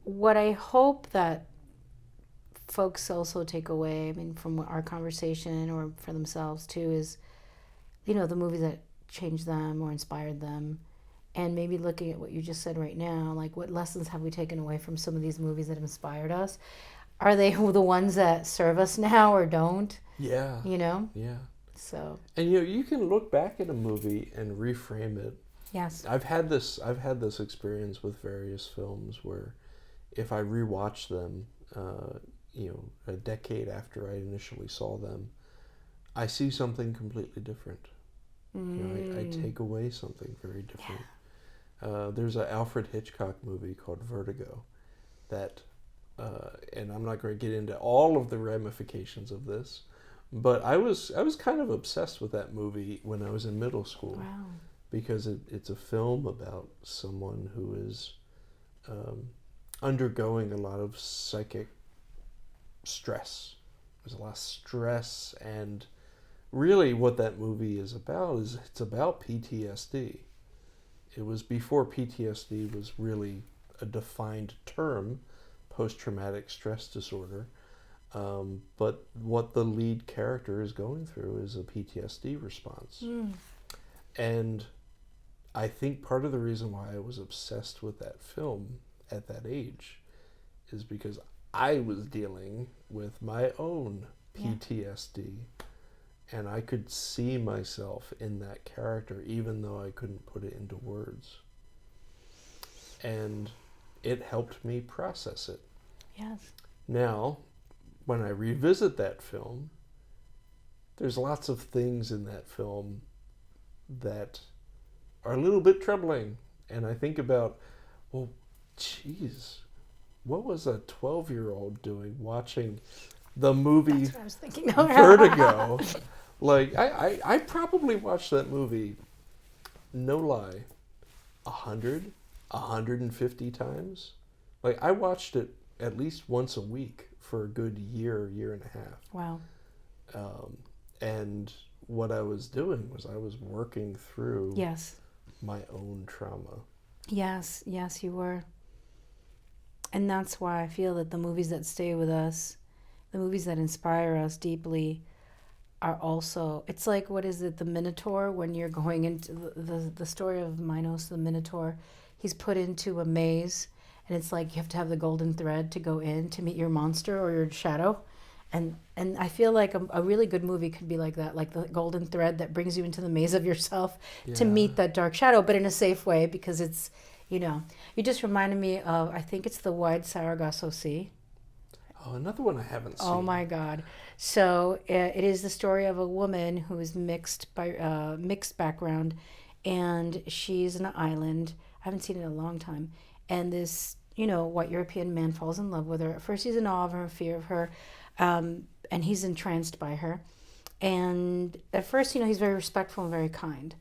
Speaker 3: what I hope that folks also take away, from our conversation or for themselves too, is, the movies that changed them or inspired them, and maybe looking at what you just said right now, like, what lessons have we taken away from some of these movies that inspired us? Are they the ones that serve us now or don't?
Speaker 4: Yeah.
Speaker 3: Yeah. So.
Speaker 4: And you can look back at a movie and reframe it.
Speaker 3: Yes.
Speaker 4: I've had this experience with various films where, if I rewatch them, a decade after I initially saw them, I see something completely different. I take away something very different. There's an Alfred Hitchcock movie called Vertigo that, and I'm not going to get into all of the ramifications of this, but I was kind of obsessed with that movie when I was in middle school.
Speaker 3: Wow.
Speaker 4: Because it's a film about someone who is undergoing a lot of psychic stress. There's a lot of stress, and really what that movie is about is it's about PTSD. It was before PTSD was really a defined term, post-traumatic stress disorder. But what the lead character is going through is a PTSD response. And I think part of the reason why I was obsessed with that film at that age is because I was dealing with my own PTSD, and I could see myself in that character even though I couldn't put it into words. And it helped me process it.
Speaker 3: Yes.
Speaker 4: Now, when I revisit that film, there's lots of things in that film that are a little bit troubling. And I think about, well, geez, what was a 12-year-old doing watching the movie
Speaker 3: That's what I was thinking.
Speaker 4: Vertigo? Like, I probably watched that movie, no lie, 100, 150 times. Like, I watched it at least once a week for a good year and a half.
Speaker 3: Wow.
Speaker 4: And what I was doing was I was working through
Speaker 3: Yes.
Speaker 4: my own trauma.
Speaker 3: Yes, you were. And that's why I feel that the movies that stay with us, the movies that inspire us deeply, are also, it's like, what is it, the Minotaur, when you're going into the story of Minos, the Minotaur, he's put into a maze, and it's like you have to have the golden thread to go in to meet your monster or your shadow. And I feel like a really good movie could be like that, like the golden thread that brings you into the maze of yourself to meet that dark shadow, but in a safe way, because it's, you know, you just reminded me of, I think it's the Wide Sargasso Sea.
Speaker 4: Oh, another one I haven't seen.
Speaker 3: Oh my God. So it is the story of a woman who is mixed background, and she's on an island. I haven't seen it in a long time. And this, you know, white European man falls in love with her. At first he's in awe of her, fear of her, and he's entranced by her. And at first, you know, he's very respectful and very kind.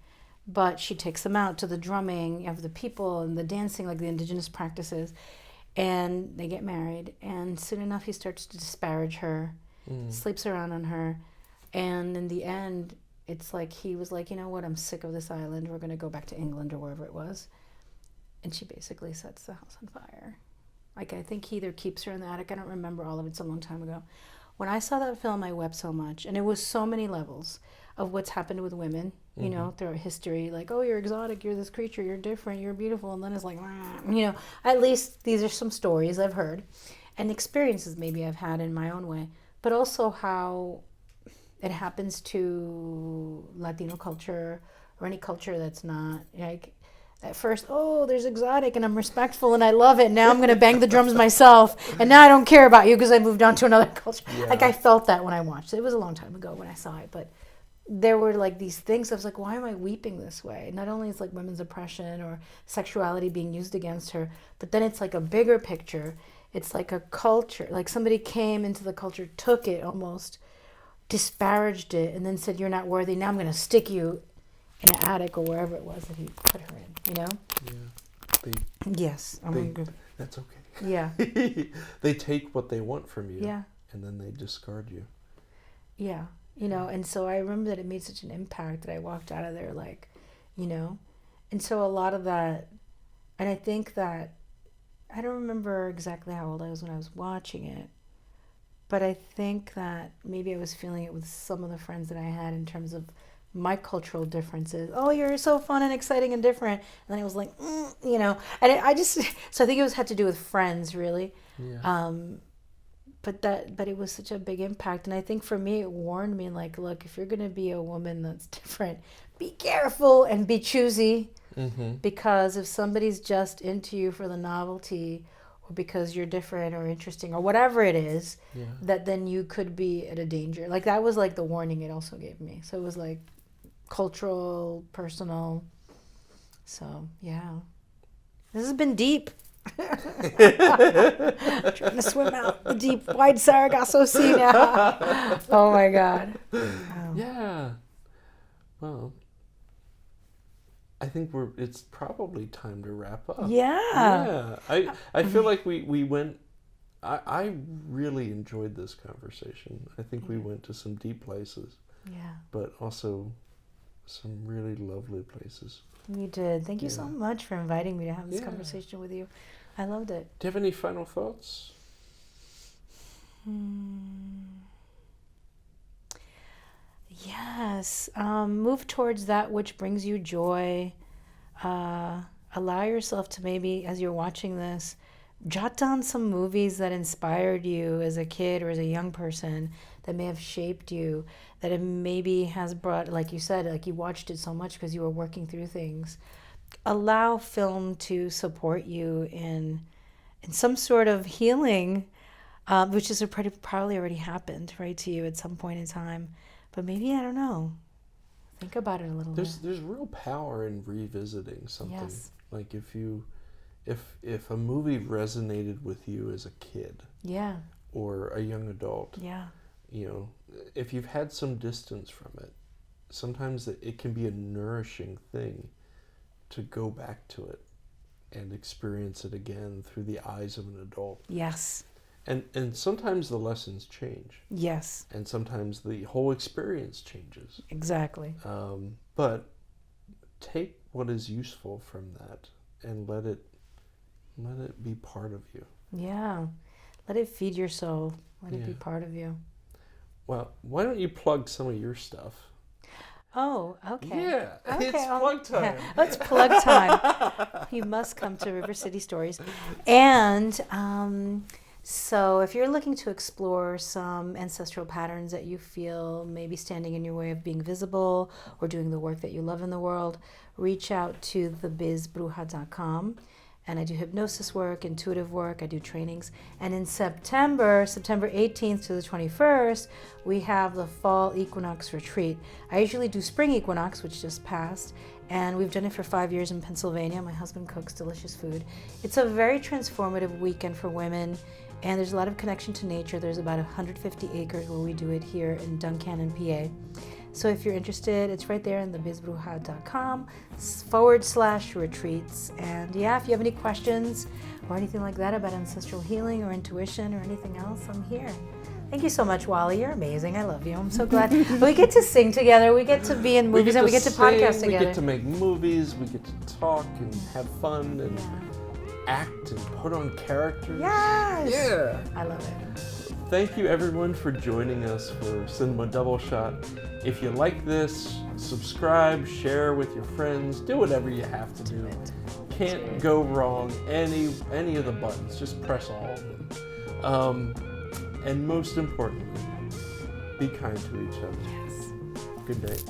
Speaker 3: But she takes him out to the drumming of the people and the dancing, like the indigenous practices. And they get married. And soon enough, he starts to disparage her, sleeps around on her. And in the end, it's like he was like, you know what, I'm sick of this island. We're going to go back to England or wherever it was. And she basically sets the house on fire. Like, I think he either keeps her in the attic. I don't remember all of it. It's a long time ago. When I saw that film, I wept so much. And it was so many levels of what's happened with women, you know, throughout history. Like, oh, you're exotic, you're this creature, you're different, you're beautiful. And then it's like, you know, at least these are some stories I've heard and experiences maybe I've had in my own way. But also how it happens to Latino culture or any culture that's not, like, at first, oh, there's exotic and I'm respectful and I love it. Now I'm going to bang the drums myself. And now I don't care about you because I moved on to another culture. Yeah. Like, I felt that when I watched it. It was a long time ago when I saw it. But there were like these things. I was like, why am I weeping this way? Not only is like women's oppression or sexuality being used against her, but then it's like a bigger picture. It's like a culture. Like somebody came into the culture, took it almost, disparaged it, and then said, you're not worthy. Now I'm going to stick you in an attic or wherever it was that he put her in, you know?
Speaker 4: Yeah.
Speaker 3: Yes.
Speaker 4: That's okay.
Speaker 3: Yeah.
Speaker 4: They take what they want from you.
Speaker 3: Yeah.
Speaker 4: And then they discard you.
Speaker 3: Yeah. You know, and so I remember that it made such an impact that I walked out of there like, you know? And so a lot of that, and I think that, I don't remember exactly how old I was when I was watching it, but I think that maybe I was feeling it with some of the friends that I had in terms of my cultural differences. Oh, you're so fun and exciting and different. And then I was like, you know, and I just, so I think it had to do with friends, really.
Speaker 4: Yeah.
Speaker 3: But it was such a big impact. And I think for me, it warned me, like, look, if you're going to be a woman that's different, be careful and be choosy. Mm-hmm. Because if somebody's just into you for the novelty or because you're different or interesting or whatever it is, that then you could be at a danger. Like, that was like the warning it also gave me. So it was like cultural, personal. So, yeah. This has been deep. Trying to swim out the deep, wide Sargasso Sea now. Oh, my God.
Speaker 4: Yeah. Well, I think it's probably time to wrap up.
Speaker 3: Yeah.
Speaker 4: I feel like we went, I really enjoyed this conversation. I think we went to some deep places. Yeah. But also some really lovely places.
Speaker 3: You did. Thank you so much for inviting me to have this conversation with you. I loved it.
Speaker 4: Do you have any final thoughts?
Speaker 3: Yes. Move towards that which brings you joy. allow yourself to maybe, as you're watching this, jot down some movies that inspired you as a kid or as a young person, that may have shaped you, that it maybe has brought, like you said, like you watched it so much because you were working through things. Allow film to support you in some sort of healing, which is probably already happened, right, to you at some point in time. But maybe, I don't know. Think about it a little bit.
Speaker 4: There's real power in revisiting something.
Speaker 3: Yes.
Speaker 4: Like if a movie resonated with you as a kid,
Speaker 3: Yeah.
Speaker 4: or a young adult,
Speaker 3: Yeah.
Speaker 4: you know, if you've had some distance from it, sometimes it can be a nourishing thing to go back to it and experience it again through the eyes of an adult.
Speaker 3: Yes.
Speaker 4: And sometimes the lessons change.
Speaker 3: Yes.
Speaker 4: And sometimes the whole experience changes.
Speaker 3: Exactly.
Speaker 4: But take what is useful from that and let it be part of you.
Speaker 3: Yeah. Let it feed your soul. Let it
Speaker 4: Yeah.
Speaker 3: be part of you.
Speaker 4: Well, why don't you plug some of your stuff?
Speaker 3: Oh, okay.
Speaker 4: Yeah,
Speaker 3: Okay,
Speaker 4: it's plug time.
Speaker 3: Let's plug time. You must come to River City Stories. And so if you're looking to explore some ancestral patterns that you feel may be standing in your way of being visible or doing the work that you love in the world, reach out to thebizbruja.com. And I do hypnosis work, intuitive work, I do trainings. And in September 18th to the 21st, we have the Fall Equinox Retreat. I usually do Spring Equinox, which just passed, and we've done it for 5 years in Pennsylvania. My husband cooks delicious food. It's a very transformative weekend for women, and there's a lot of connection to nature. There's about 150 acres where we do it here in Duncannon, PA. So if you're interested, it's right there in thebizbruja.com/retreats. And yeah, if you have any questions or anything like that about ancestral healing or intuition or anything else, I'm here. Thank you so much, Wally. You're amazing. I love you. I'm so glad. We get to sing together. We get to be in movies and we get to podcast
Speaker 4: sing,
Speaker 3: together.
Speaker 4: We get to make movies. We get to talk and have fun and act and put on characters.
Speaker 3: Yes.
Speaker 4: Yeah.
Speaker 3: I love it.
Speaker 4: Thank you, everyone, for joining us for Cinema Double Shot. If you like this, subscribe, share with your friends, do whatever you have to do. Can't go wrong. Any of the buttons, just press all of them. And most importantly, be kind to each other.
Speaker 3: Yes.
Speaker 4: Good night.